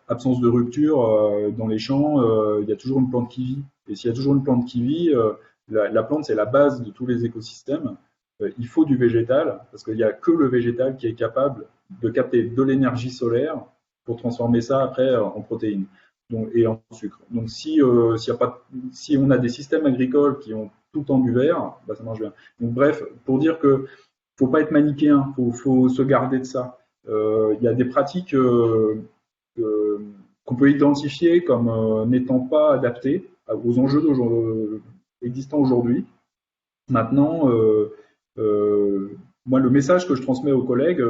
absence de rupture dans les champs, il y a toujours une plante qui vit. Et s'il y a toujours une plante qui vit, la plante c'est la base de tous les écosystèmes. Il faut du végétal parce qu'il n'y a que le végétal qui est capable de capter de l'énergie solaire pour transformer ça après en protéines et en sucre. Donc si on a des systèmes agricoles qui ont tout le temps du vert, bah, ça marche bien. Donc bref, pour dire que faut pas être manichéen, faut se garder de ça. Il y a des pratiques qu'on peut identifier comme n'étant pas adaptées aux enjeux existants aujourd'hui. Maintenant, moi, le message que je transmets aux collègues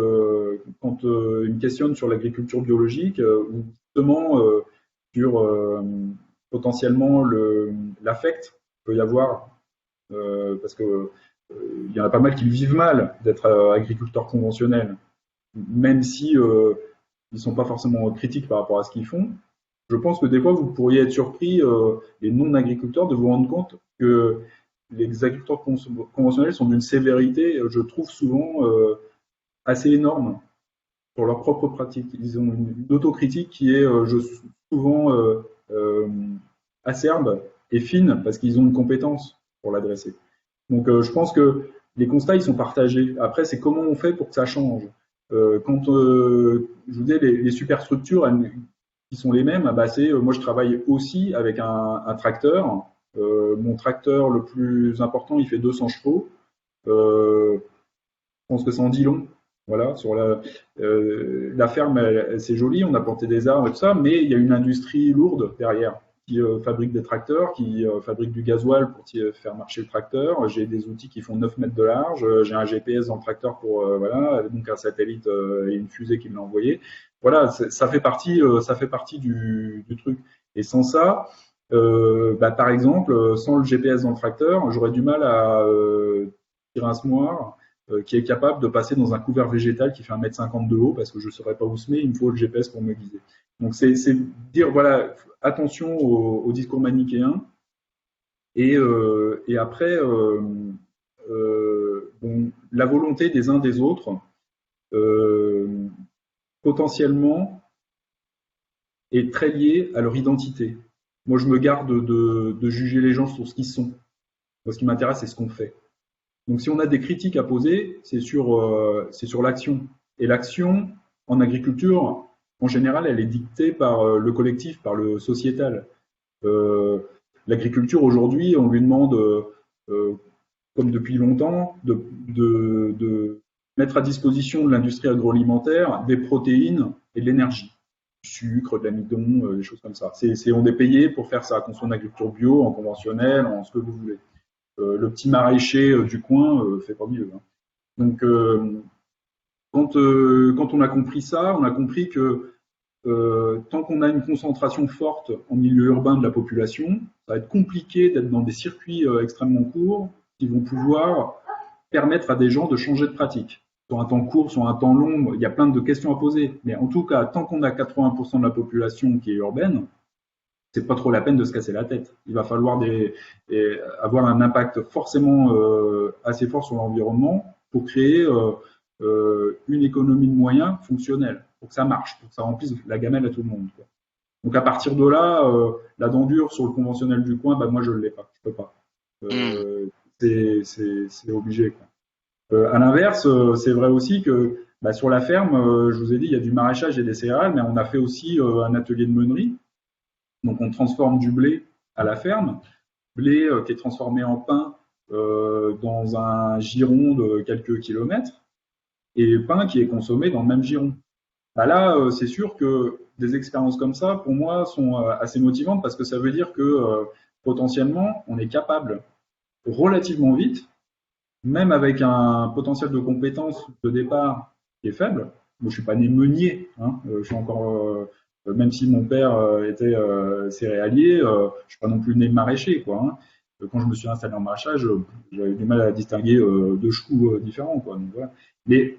quand ils me questionnent sur l'agriculture biologique, ou justement sur potentiellement l'affect qu'il peut y avoir, parce que il y en a pas mal qui vivent mal d'être agriculteurs conventionnels, même si ils sont pas forcément critiques par rapport à ce qu'ils font. Je pense que des fois, vous pourriez être surpris, les non-agriculteurs, de vous rendre compte que les agriculteurs conventionnels sont d'une sévérité, je trouve souvent assez énorme pour leurs propres pratiques. Ils ont une autocritique qui est souvent acerbe et fine parce qu'ils ont une compétence pour l'adresser. Donc je pense que les constats ils sont partagés. Après, c'est comment on fait pour que ça change. Quand je vous dis les superstructures qui sont les mêmes, bah c'est moi je travaille aussi avec un tracteur. Mon tracteur le plus important, il fait 200 chevaux. Je pense que ça en dit long. Voilà, sur la ferme, c'est joli, on a planté des arbres et tout ça, mais il y a une industrie lourde derrière qui fabrique des tracteurs, qui fabrique du gasoil pour faire marcher le tracteur. J'ai des outils qui font 9 mètres de large, j'ai un GPS dans le tracteur pour voilà, donc un satellite et une fusée qui me l'a envoyé. Voilà, ça fait partie du truc. Et sans ça, bah, par exemple, sans le GPS dans le tracteur, j'aurais du mal à tirer un semoir qui est capable de passer dans un couvert végétal qui fait 1,50 m de haut parce que je ne saurais pas où se met, il me faut le GPS pour me guider. Donc c'est dire voilà, attention au discours manichéen et après bon, la volonté des uns des autres potentiellement est très liée à leur identité. Moi je me garde de juger les gens sur ce qu'ils sont. Moi ce qui m'intéresse c'est ce qu'on fait. Donc si on a des critiques à poser, c'est sur l'action. Et l'action en agriculture, en général, elle est dictée par le collectif, par le sociétal. L'agriculture aujourd'hui, on lui demande, comme depuis longtemps, de mettre à disposition de l'industrie agroalimentaire des protéines et de l'énergie. Du sucre, de l'amidon, des choses comme ça. On est payé pour faire ça, qu'on soit en agriculture bio, en conventionnel, en ce que vous voulez. Le petit maraîcher du coin fait pas mieux. Hein. Donc, quand on a compris ça, on a compris que tant qu'on a une concentration forte en milieu urbain de la population, ça va être compliqué d'être dans des circuits extrêmement courts qui vont pouvoir permettre à des gens de changer de pratique. Sur un temps court, sur un temps long, il y a plein de questions à poser. Mais en tout cas, tant qu'on a 80% de la population qui est urbaine, c'est pas trop la peine de se casser la tête. Il va falloir avoir un impact forcément assez fort sur l'environnement pour créer une économie de moyens fonctionnelle, pour que ça marche, pour que ça remplisse la gamelle à tout le monde. Quoi. Donc à partir de là, la dent dure sur le conventionnel du coin, bah moi je ne l'ai pas, je peux pas. C'est obligé. Quoi. À l'inverse, c'est vrai aussi que bah, sur la ferme, je vous ai dit, il y a du maraîchage et des céréales, mais on a fait aussi un atelier de meunerie. Donc on transforme du blé à la ferme, blé qui est transformé en pain dans un giron de quelques kilomètres et pain qui est consommé dans le même giron. Bah là, c'est sûr que des expériences comme ça, pour moi, sont assez motivantes parce que ça veut dire que potentiellement, on est capable relativement vite, même avec un potentiel de compétence de départ qui est faible. Moi, je suis pas né meunier, hein, je suis encore, même si mon père était céréalier, je suis pas non plus né maraîcher, quoi. Hein. Quand je me suis installé en maraîchage, j'avais du mal à distinguer deux choux différents, quoi. Donc, voilà. Mais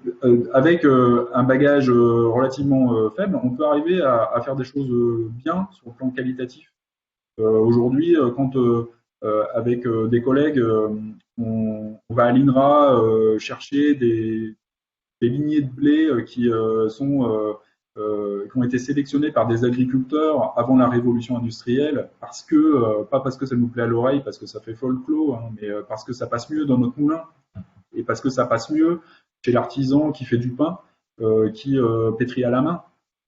avec un bagage relativement faible, on peut arriver à faire des choses bien sur le plan qualitatif. Aujourd'hui, quand avec des collègues, on va à l'INRA chercher des lignées de blé qui ont été sélectionnées par des agriculteurs avant la révolution industrielle, parce que pas parce que ça nous plaît à l'oreille, parce que ça fait folklore, hein, mais parce que ça passe mieux dans notre moulin et parce que ça passe mieux chez l'artisan qui fait du pain, qui pétrit à la main,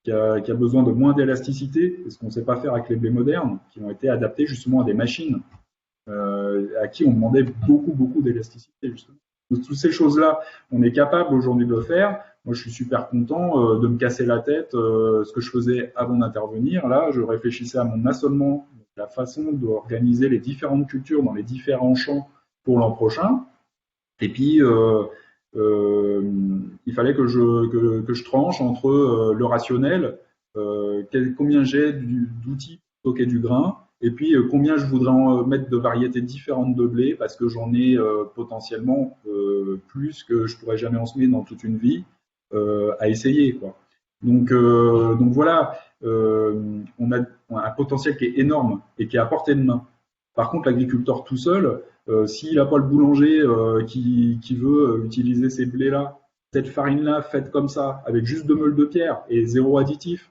qui a besoin de moins d'élasticité, ce qu'on ne sait pas faire avec les blés modernes, qui ont été adaptés justement à des machines à qui on demandait beaucoup d'élasticité, justement. Donc, toutes ces choses-là, on est capable aujourd'hui de le faire. Moi, je suis super content de me casser la tête. Ce que je faisais avant d'intervenir, là, je réfléchissais à mon assolement, la façon d'organiser les différentes cultures dans les différents champs pour l'an prochain. Et puis, il fallait que je tranche entre le rationnel, combien j'ai d'outils pour stocker du grain, et puis combien je voudrais en mettre de variétés différentes de blé, parce que j'en ai potentiellement plus que je pourrais jamais en semer dans toute une vie à essayer, quoi. Donc voilà, on a un potentiel qui est énorme et qui est à portée de main. Par contre, l'agriculteur tout seul, s'il n'a pas le boulanger qui veut utiliser ces blés-là, cette farine-là faite comme ça, avec juste 2 meules de pierre et 0 additif,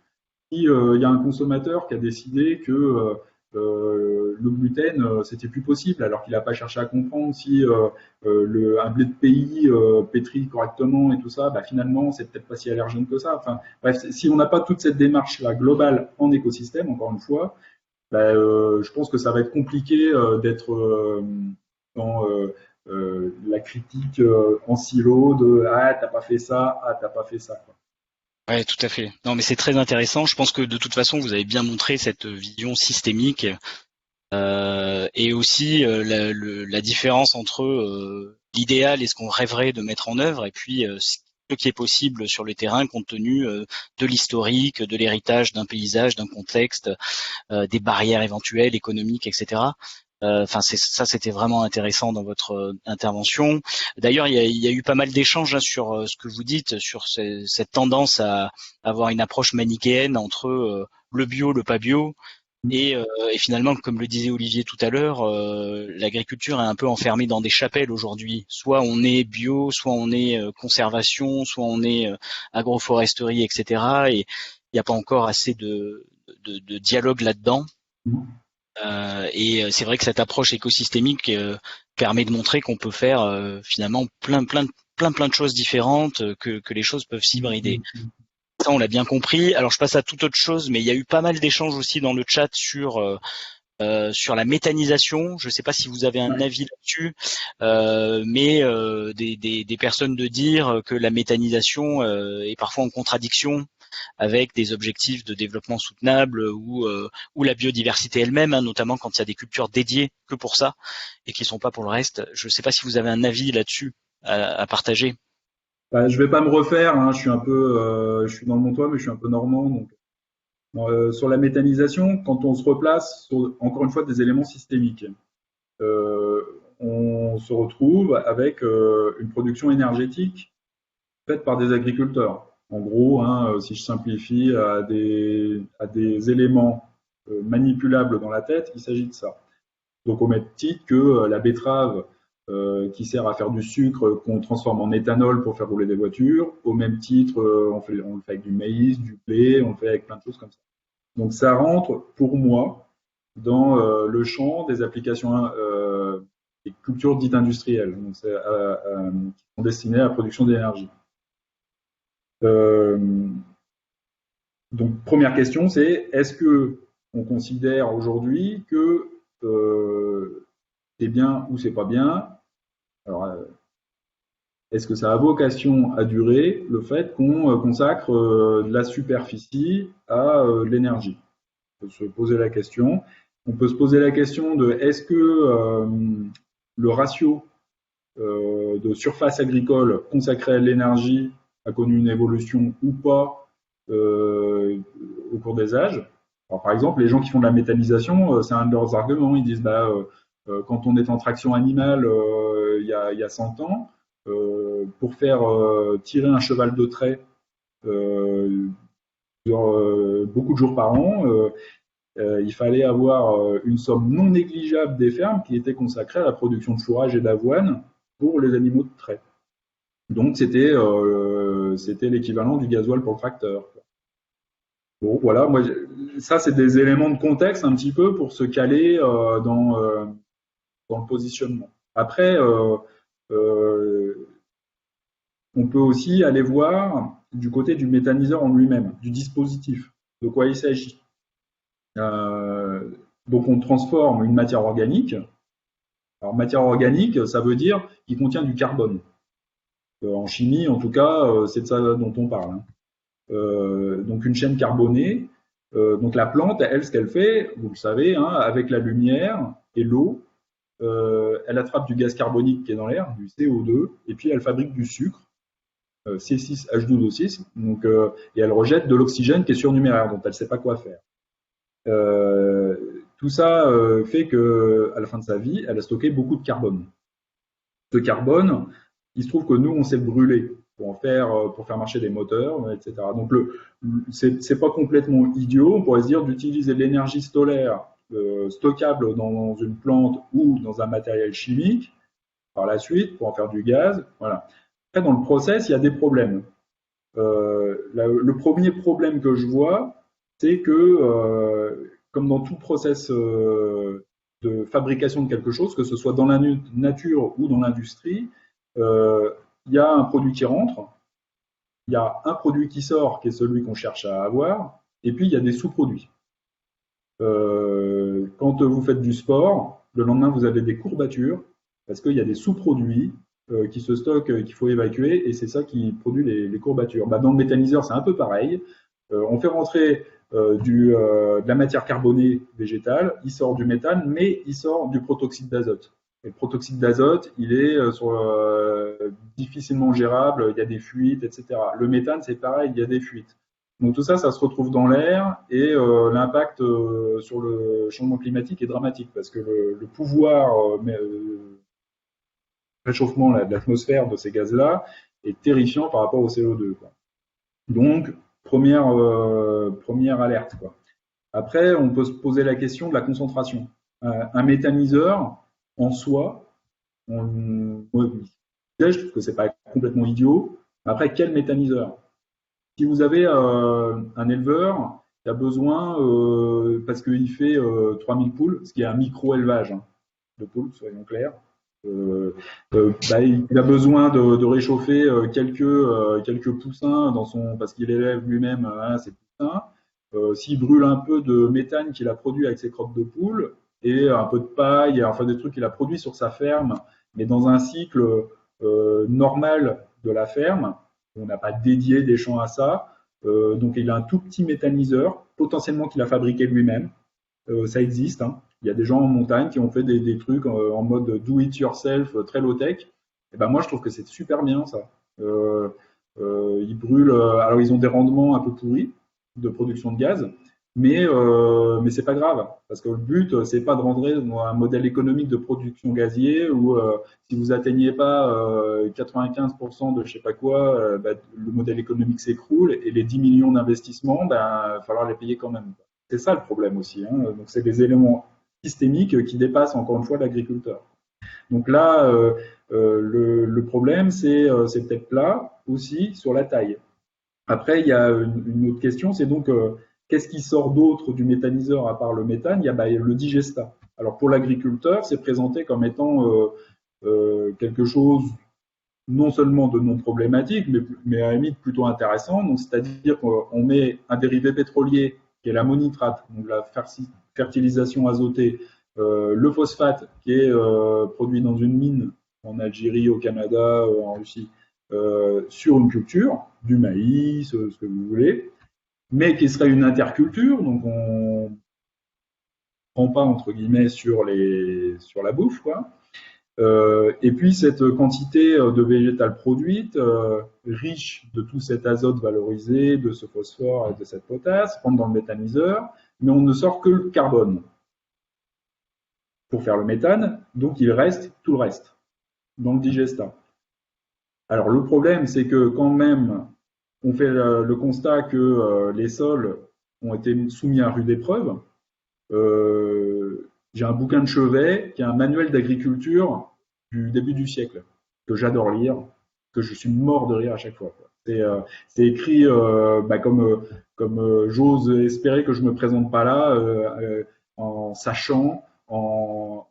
si y a un consommateur qui a décidé que le gluten, c'était plus possible, alors qu'il n'a pas cherché à comprendre si un blé de pays pétri correctement et tout ça, bah, finalement, c'est peut-être pas si allergène que ça. Enfin, bref, si on n'a pas toute cette démarche-là globale en écosystème, encore une fois, bah, je pense que ça va être compliqué d'être dans la critique en silo de ah t'as pas fait ça, ah t'as pas fait ça, quoi. Ouais, tout à fait. Non, mais c'est très intéressant. Je pense que de toute façon, vous avez bien montré cette vision systémique et aussi la différence entre l'idéal et ce qu'on rêverait de mettre en œuvre, et puis ce qui est possible sur le terrain compte tenu de l'historique, de l'héritage d'un paysage, d'un contexte, des barrières éventuelles économiques, etc. Enfin, c'était vraiment intéressant dans votre intervention. D'ailleurs, il y a eu pas mal d'échanges sur ce que vous dites, sur cette tendance à avoir une approche manichéenne entre le bio, le pas bio, et finalement, comme le disait Olivier tout à l'heure, l'agriculture est un peu enfermée dans des chapelles aujourd'hui. Soit on est bio, soit on est conservation, soit on est agroforesterie, etc. Et il n'y a pas encore assez de dialogue là-dedans. Et c'est vrai que cette approche écosystémique permet de montrer qu'on peut faire finalement plein de choses différentes, que les choses peuvent s'hybrider. Ça, on l'a bien compris. Alors, je passe à toute autre chose, mais il y a eu pas mal d'échanges aussi dans le chat sur la méthanisation. Je ne sais pas si vous avez un avis là-dessus, mais des personnes de dire que la méthanisation est parfois en contradiction avec des objectifs de développement soutenable ou la biodiversité elle-même, hein, notamment quand il y a des cultures dédiées que pour ça et qui ne sont pas pour le reste. Je ne sais pas si vous avez un avis là-dessus à partager. Bah, je vais pas me refaire, hein, je suis un peu, je suis dans le Montois, mais je suis un peu normand, donc sur la méthanisation, quand on se replace sur, encore une fois, des éléments systémiques, on se retrouve avec une production énergétique faite par des agriculteurs. En gros, hein, si je simplifie à des éléments manipulables dans la tête, il s'agit de ça. Donc au même titre que la betterave qui sert à faire du sucre qu'on transforme en éthanol pour faire rouler des voitures, au même titre, on le fait avec du maïs, du blé, on le fait avec plein de choses comme ça. Donc ça rentre, pour moi, dans le champ des applications des cultures dites industrielles, donc qui sont destinées à la production d'énergie. Donc première question, c'est est-ce que on considère aujourd'hui que c'est bien ou c'est pas bien Alors, est-ce que ça a vocation à durer, le fait qu'on consacre de la superficie à de l'énergie? On peut se poser la question. On peut se poser la question de est-ce que le ratio de surface agricole consacrée à l'énergie a connu une évolution ou pas au cours des âges? Alors, par exemple, les gens qui font de la méthanisation, c'est un de leurs arguments. Ils disent quand on est en traction animale il y a 100 ans, pour faire tirer un cheval de trait beaucoup de jours par an, il fallait avoir une somme non négligeable des fermes qui était consacrée à la production de fourrage et d'avoine pour les animaux de trait. Donc c'était l'équivalent du gasoil pour le tracteur. Bon, voilà, moi, ça c'est des éléments de contexte un petit peu pour se caler dans le positionnement. Après, on peut aussi aller voir du côté du méthaniseur en lui-même, du dispositif, de quoi il s'agit. Donc on transforme une matière organique. Alors matière organique, ça veut dire qu'il contient du carbone. En chimie, en tout cas, c'est de ça dont on parle. Donc une chaîne carbonée. Donc la plante, elle, ce qu'elle fait, vous le savez, avec la lumière et l'eau, elle attrape du gaz carbonique qui est dans l'air, du CO2, et puis elle fabrique du sucre, C6H12O6, donc, et elle rejette de l'oxygène qui est surnuméraire, dont elle ne sait pas quoi faire. Tout ça fait qu'à la fin de sa vie, elle a stocké beaucoup de carbone. Ce carbone, il se trouve que nous, on s'est brûlé pour faire marcher des moteurs, etc. Donc, c'est pas complètement idiot, on pourrait se dire, d'utiliser de l'énergie solaire stockable dans une plante ou dans un matériel chimique, par la suite, pour en faire du gaz. Voilà. Après, dans le process, il y a des problèmes. Le premier problème que je vois, c'est que, comme dans tout process de fabrication de quelque chose, que ce soit dans la nature ou dans l'industrie, il y a un produit qui rentre, il y a un produit qui sort, qui est celui qu'on cherche à avoir, et puis il y a des sous-produits. Quand vous faites du sport, le lendemain, vous avez des courbatures, parce qu'il y a des sous-produits qui se stockent, qu'il faut évacuer, et c'est ça qui produit les courbatures. Dans le méthaniseur, c'est un peu pareil. On fait rentrer de la matière carbonée végétale, il sort du méthane, mais il sort du protoxyde d'azote. Et le protoxyde d'azote, il est difficilement gérable, il y a des fuites, etc. Le méthane, c'est pareil, il y a des fuites. Donc tout ça, ça se retrouve dans l'air et l'impact sur le changement climatique est dramatique parce que le pouvoir réchauffement de l'atmosphère de ces gaz-là est terrifiant par rapport au CO2. Quoi. Donc, première alerte. Quoi. Après, on peut se poser la question de la concentration. Un méthaniseur, en soi, je trouve que c'est pas complètement idiot. Après, quel méthaniseur? Si vous avez un éleveur qui a besoin, parce qu'il fait 3000 poules, ce qui est un micro-élevage de poules, soyons clairs, il a besoin de réchauffer quelques poussins parce qu'il élève lui-même ses poussins. S'il brûle un peu de méthane qu'il a produit avec ses crottes de poules et un peu de paille, enfin des trucs qu'il a produits sur sa ferme, mais dans un cycle normal de la ferme, on n'a pas dédié des champs à ça, donc il a un tout petit méthaniseur, potentiellement qu'il a fabriqué lui-même. Ça existe. Il y a des gens en montagne qui ont fait des trucs en mode do it yourself, très low tech. Et moi je trouve que c'est super bien ça. Ils brûlent, alors ils ont des rendements un peu pourris de production de gaz, mais c'est pas grave parce que le but c'est pas de rentrer dans un modèle économique de production gazier où si vous atteignez pas 95% de je sais pas quoi, le modèle économique s'écroule et les 10 millions d'investissements, il va falloir les payer quand même. C'est ça le problème aussi. Donc c'est des éléments systémiques qui dépassent encore une fois l'agriculteur. Donc là, le problème c'est peut-être là aussi sur la taille. Après, il y a une autre question, c'est donc qu'est-ce qui sort d'autre du méthaniseur à part le méthane? Il y a le digestat. Alors pour l'agriculteur, c'est présenté comme étant quelque chose non seulement de non problématique, mais à la limite plutôt intéressant. Donc c'est-à-dire qu'on met un dérivé pétrolier qui est l'ammonitrate, donc la fertilisation azotée, le phosphate qui est produit dans une mine en Algérie, au Canada, en Russie, sur une culture, du maïs, ce que vous voulez, mais qui serait une interculture, donc on prend pas entre guillemets sur la bouffe, quoi. Et puis cette quantité de végétal produite, riche de tout cet azote valorisé, de ce phosphore et de cette potasse, rentre dans le méthaniseur, mais on ne sort que le carbone pour faire le méthane, donc il reste tout le reste dans le digestat. Alors le problème, c'est que quand même, on fait le constat que les sols ont été soumis à rude épreuve. J'ai un bouquin de chevet qui est un manuel d'agriculture du début du siècle, que j'adore lire, que je suis mort de rire à chaque fois. C'est écrit comme j'ose espérer que je me présente pas là en sachant, en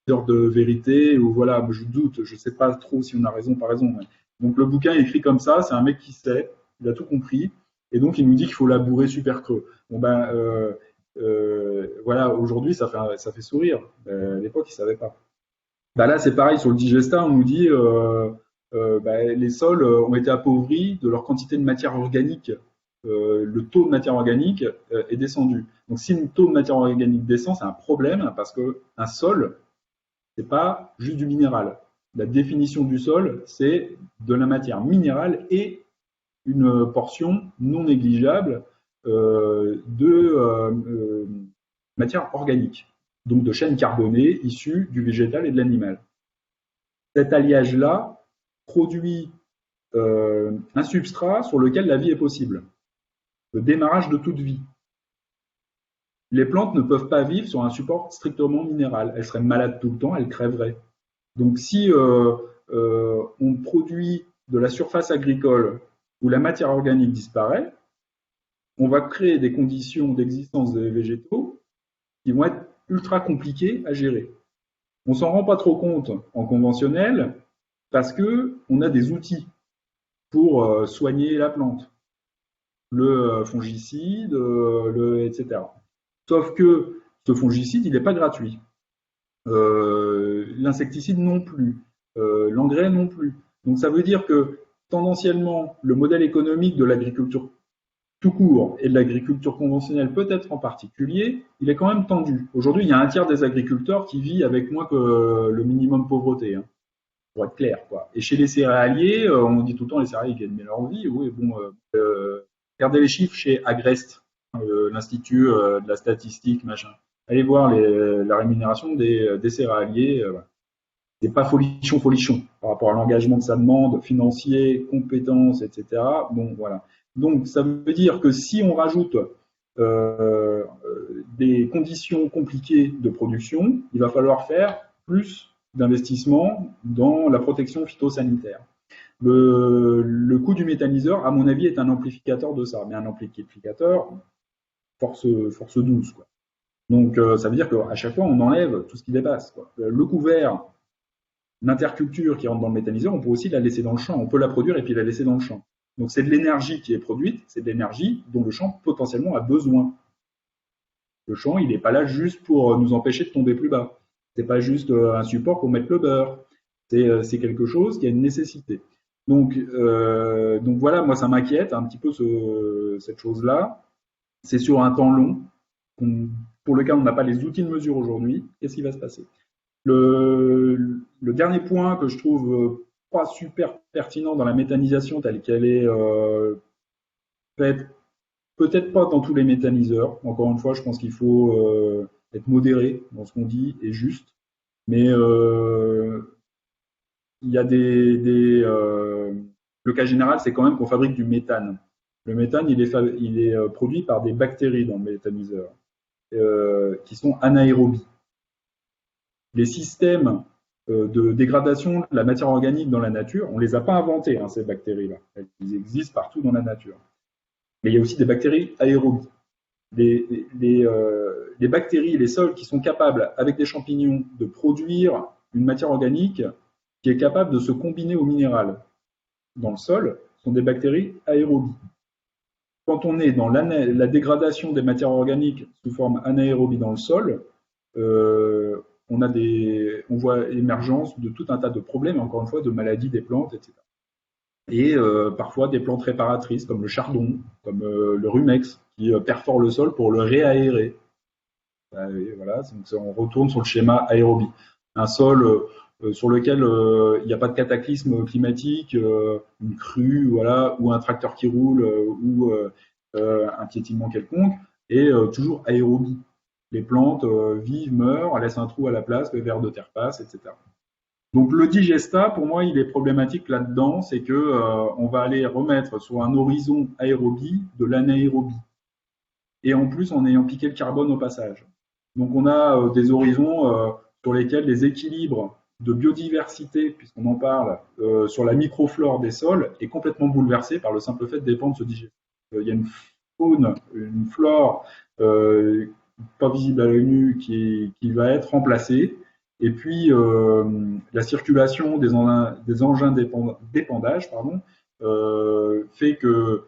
heure de vérité, ou voilà, je doute, je sais pas trop si on a raison, pas raison. Donc le bouquin est écrit comme ça, c'est un mec qui sait, il a tout compris, et donc il nous dit qu'il faut labourer super creux. Bon ben voilà, aujourd'hui ça fait sourire. À l'époque, ils savaient pas. Bah là, c'est pareil sur le digestat, on nous dit les sols ont été appauvris de leur quantité de matière organique. Le taux de matière organique est descendu. Donc si le taux de matière organique descend, c'est un problème parce que un sol, c'est pas juste du minéral. La définition du sol, c'est de la matière minérale et une portion non négligeable de matière organique, donc de chaînes carbonées issues du végétal et de l'animal. Cet alliage-là produit un substrat sur lequel la vie est possible, le démarrage de toute vie. Les plantes ne peuvent pas vivre sur un support strictement minéral, elles seraient malades tout le temps, elles crèveraient. Donc si on produit de la surface agricole où la matière organique disparaît, on va créer des conditions d'existence des végétaux qui vont être ultra compliquées à gérer. On s'en rend pas trop compte en conventionnel parce que on a des outils pour soigner la plante, le fongicide, etc. Sauf que ce fongicide, il n'est pas gratuit. L'insecticide non plus, l'engrais non plus. Donc ça veut dire que tendanciellement, le modèle économique de l'agriculture tout court et de l'agriculture conventionnelle peut-être en particulier, il est quand même tendu. Aujourd'hui, il y a un tiers des agriculteurs qui vit avec moins que le minimum pauvreté, pour être clair, quoi. Et chez les céréaliers, on dit tout le temps les céréaliers gagnent leur vie. Oui, bon, regardez les chiffres chez Agrest, l'Institut de la statistique, machin. Allez voir la rémunération des céréaliers. C'est pas folichon par rapport à l'engagement de sa demande, financier, compétences, etc. Bon, voilà. Donc, ça veut dire que si on rajoute des conditions compliquées de production, il va falloir faire plus d'investissement dans la protection phytosanitaire. Le coût du méthaniseur, à mon avis, est un amplificateur de ça, mais un amplificateur force 12, quoi. Donc, ça veut dire qu'à chaque fois, on enlève tout ce qui dépasse, quoi. Le couvert, l'interculture qui rentre dans le méthaniseur, on peut aussi la laisser dans le champ. On peut la produire et puis la laisser dans le champ. Donc, c'est de l'énergie qui est produite, c'est de l'énergie dont le champ potentiellement a besoin. Le champ, il n'est pas là juste pour nous empêcher de tomber plus bas. C'est pas juste un support pour mettre le beurre. C'est quelque chose qui a une nécessité. Donc voilà, moi ça m'inquiète un petit peu cette chose-là. C'est sur un temps long, pour lequel on n'a pas les outils de mesure aujourd'hui. Qu'est-ce qui va se passer? Le dernier point que je trouve pas super pertinent dans la méthanisation telle qu'elle est faite, peut-être pas dans tous les méthaniseurs. Encore une fois, je pense qu'il faut être modéré dans ce qu'on dit et juste. Mais il y a le cas général, c'est quand même qu'on fabrique du méthane. Le méthane, il est produit par des bactéries dans le méthaniseur, qui sont anaérobies. Les systèmes de dégradation de la matière organique dans la nature, on ne les a pas inventés, ces bactéries-là. Elles existent partout dans la nature. Mais il y a aussi des bactéries aérobies. Les bactéries, les sols qui sont capables, avec des champignons, de produire une matière organique qui est capable de se combiner au minéral dans le sol, sont des bactéries aérobies. Quand on est dans la dégradation des matières organiques sous forme anaérobie dans le sol, on a des on voit l'émergence de tout un tas de problèmes, encore une fois, de maladies des plantes, etc. Et parfois des plantes réparatrices comme le chardon, comme le rumex, qui perforent le sol pour le réaérer. Et voilà, donc on retourne sur le schéma aérobie. Un sol sur lequel il n'y a pas de cataclysme climatique, une crue, voilà, ou un tracteur qui roule, ou un piétinement quelconque, et toujours aérobie. Les plantes vivent, meurent, laissent un trou à la place, le ver de terre passe, etc. Donc le digestat, pour moi, il est problématique là-dedans, c'est que on va aller remettre sur un horizon aérobie de l'anaérobie. Et en plus, en ayant piqué le carbone au passage. Donc on a des horizons sur lesquels les équilibres de biodiversité, puisqu'on en parle, sur la microflore des sols, est complètement bouleversé par le simple fait de dépendre de ce digestat. Il y a une faune, une flore pas visible à l'œil nu qui va être remplacée. Et puis, la circulation des engins d'épandage fait que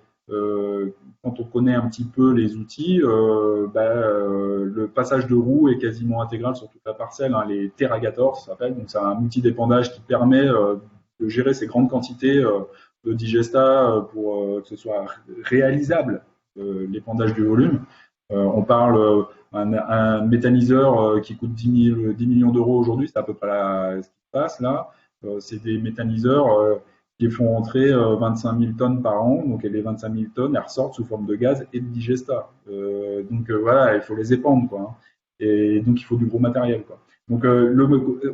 quand on connaît un petit peu les outils, le passage de roue est quasiment intégral sur toute la parcelle. Hein, les Terragators, ça s'appelle. Donc, c'est un outil d'épandage qui permet de gérer ces grandes quantités de digestat pour que ce soit réalisable, l'épandage du volume. On parle un méthaniseur qui coûte 10 millions d'euros aujourd'hui, c'est à peu près ce qui se passe là. C'est des méthaniseurs qui font entrer 25 000 tonnes par an, donc les 25 000 tonnes, elles ressortent sous forme de gaz et de digestat. Donc voilà, il faut les épandre, quoi. Hein. Et donc il faut du gros matériel, quoi. Donc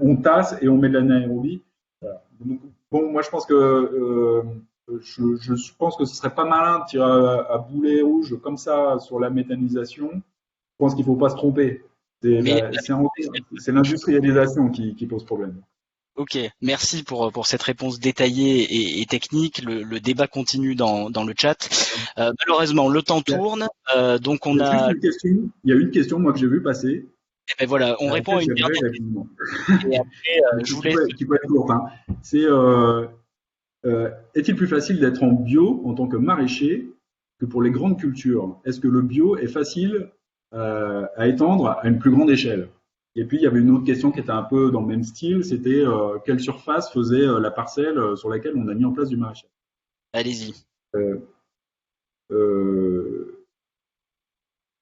on tasse et on met de l'anaérobie. Voilà. Donc, bon, moi je pense que je pense que ce serait pas malin de tirer à boulet rouge comme ça sur la méthanisation. Je pense qu'il ne faut pas se tromper. C'est l'industrialisation qui pose problème. Ok, merci pour cette réponse détaillée et technique. Le débat continue dans le chat. Malheureusement, le temps tourne. Donc on a. Il y a une question, moi, que j'ai vu passer. Et ben voilà, on répond à une dernière question. Et après, je vous laisse. Qui peut être courte. Hein. C'est est-il plus facile d'être en bio en tant que maraîcher que pour les grandes cultures? Est-ce que le bio est facile à étendre à une plus grande échelle? Et puis il y avait une autre question qui était un peu dans le même style, c'était quelle surface faisait la parcelle sur laquelle on a mis en place du maraîchage? Allez-y. Le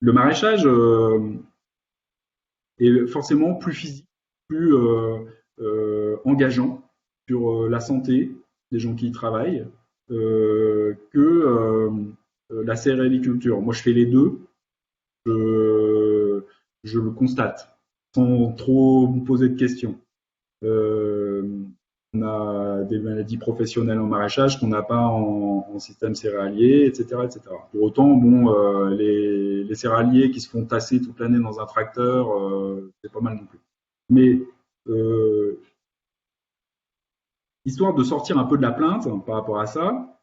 maraîchage est forcément plus physique, plus engageant sur la santé des gens qui y travaillent que la céréaliculture. Moi, je fais les deux. Je le constate sans trop me poser de questions. On a des maladies professionnelles en maraîchage qu'on n'a pas en système céréalier, etc., etc. Pour autant, bon, les céréaliers qui se font tasser toute l'année dans un tracteur, c'est pas mal non plus. Mais histoire de sortir un peu de la plainte par rapport à ça,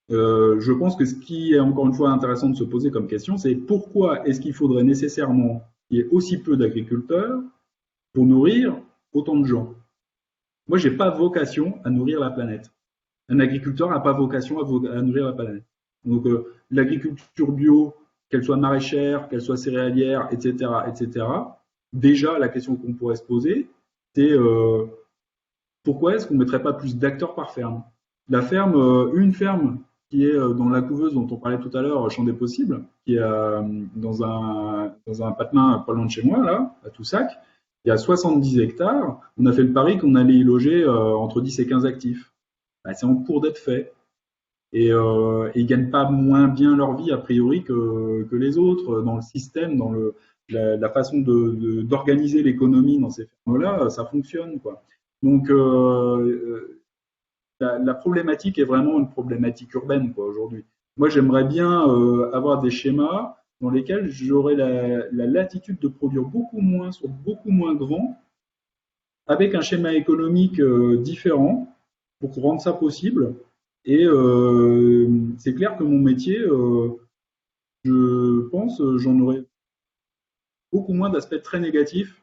je pense que ce qui est encore une fois intéressant de se poser comme question, c'est pourquoi est-ce qu'il faudrait nécessairement qu'il y ait aussi peu d'agriculteurs pour nourrir autant de gens? Moi, j'ai pas vocation à nourrir la planète. Un agriculteur n'a pas vocation à nourrir la planète. Donc, l'agriculture bio, qu'elle soit maraîchère, qu'elle soit céréalière, etc., etc. Déjà, la question qu'on pourrait se poser, c'est pourquoi est-ce qu'on ne mettrait pas plus d'acteurs par ferme? La ferme, une ferme qui est dans la couveuse dont on parlait tout à l'heure, Champ des Possibles, qui est dans un patelin pas loin de chez moi, là, à Toussac. Il y a 70 hectares. On a fait le pari qu'on allait y loger entre 10 et 15 actifs. Ben, c'est en cours d'être fait. Et ils gagnent pas moins bien leur vie, a priori, que les autres dans le système, dans la façon d'organiser l'économie dans ces fermes-là, ça fonctionne, quoi. Donc, la problématique est vraiment une problématique urbaine, quoi, aujourd'hui. Moi, j'aimerais bien avoir des schémas dans lesquels j'aurais la latitude de produire beaucoup moins sur beaucoup moins grand, avec un schéma économique différent pour rendre ça possible. Et c'est clair que mon métier, je pense, j'en aurais beaucoup moins d'aspects très négatifs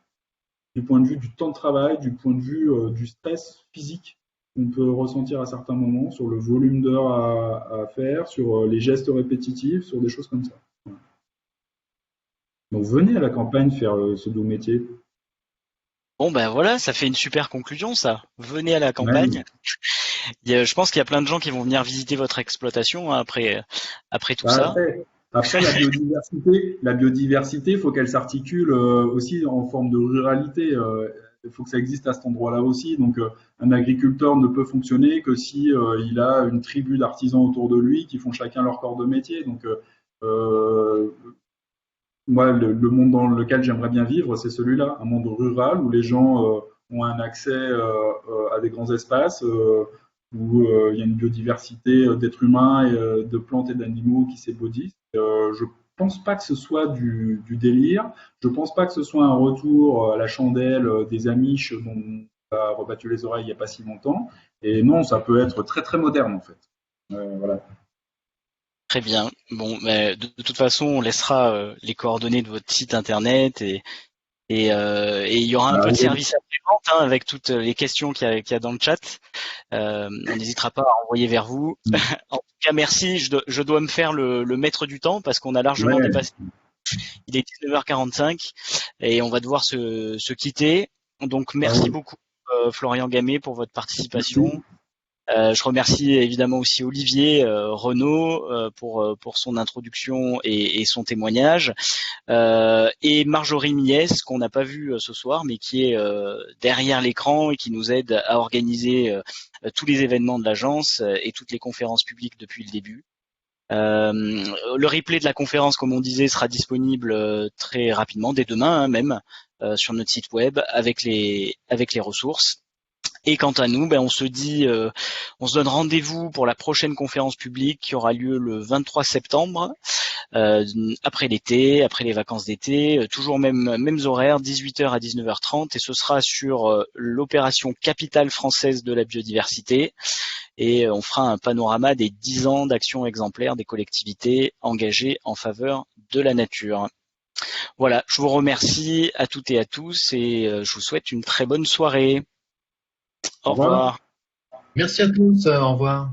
du point de vue du temps de travail, du point de vue du stress physique qu'on peut ressentir à certains moments, sur le volume d'heures à faire, sur les gestes répétitifs, sur des choses comme ça. Donc venez à la campagne faire ce doux métier. Bon ben voilà, ça fait une super conclusion ça. Venez à la campagne. Je pense qu'il y a plein de gens qui vont venir visiter votre exploitation, hein, après tout ça. Après la biodiversité, faut qu'elle s'articule aussi en forme de ruralité. Il faut que ça existe à cet endroit-là aussi. Donc, un agriculteur ne peut fonctionner que si il a une tribu d'artisans autour de lui qui font chacun leur corps de métier. Donc, moi, le monde dans lequel j'aimerais bien vivre, c'est celui-là, un monde rural où les gens ont un accès à des grands espaces, où il y a une biodiversité d'êtres humains et de plantes et d'animaux qui s'ébauditent. Je pense pas que ce soit du délire. Je pense pas que ce soit un retour à la chandelle des Amish dont on a rebattu les oreilles il n'y a pas si longtemps. Et non, ça peut être très très moderne en fait. Voilà. Très bien. Bon, mais de toute façon, on laissera les coordonnées de votre site internet et il y aura un peu de service après-vente, hein, avec toutes les questions qu'il y a dans le chat. On n'hésitera pas à envoyer vers vous. En tout cas, merci. Je dois me faire le maître du temps parce qu'on a largement dépassé. Il est 19h45 et on va devoir se quitter. Donc, merci beaucoup, Florian Gamet, pour votre participation. Merci. Je remercie évidemment aussi Olivier Renaud pour son introduction et son témoignage, et Marjorie Mies qu'on n'a pas vu ce soir mais qui est derrière l'écran et qui nous aide à organiser tous les événements de l'agence et toutes les conférences publiques depuis le début. Le replay de la conférence, comme on disait, sera disponible très rapidement, dès demain, hein, même, sur notre site web avec les ressources. Et quant à nous, on se donne rendez-vous pour la prochaine conférence publique qui aura lieu le 23 septembre, après l'été, après les vacances d'été, toujours mêmes horaires, 18h à 19h30, et ce sera sur l'opération capitale française de la biodiversité. Et on fera un panorama des 10 ans d'action exemplaire des collectivités engagées en faveur de la nature. Voilà, je vous remercie à toutes et à tous et je vous souhaite une très bonne soirée. Au revoir. Merci à tous, au revoir.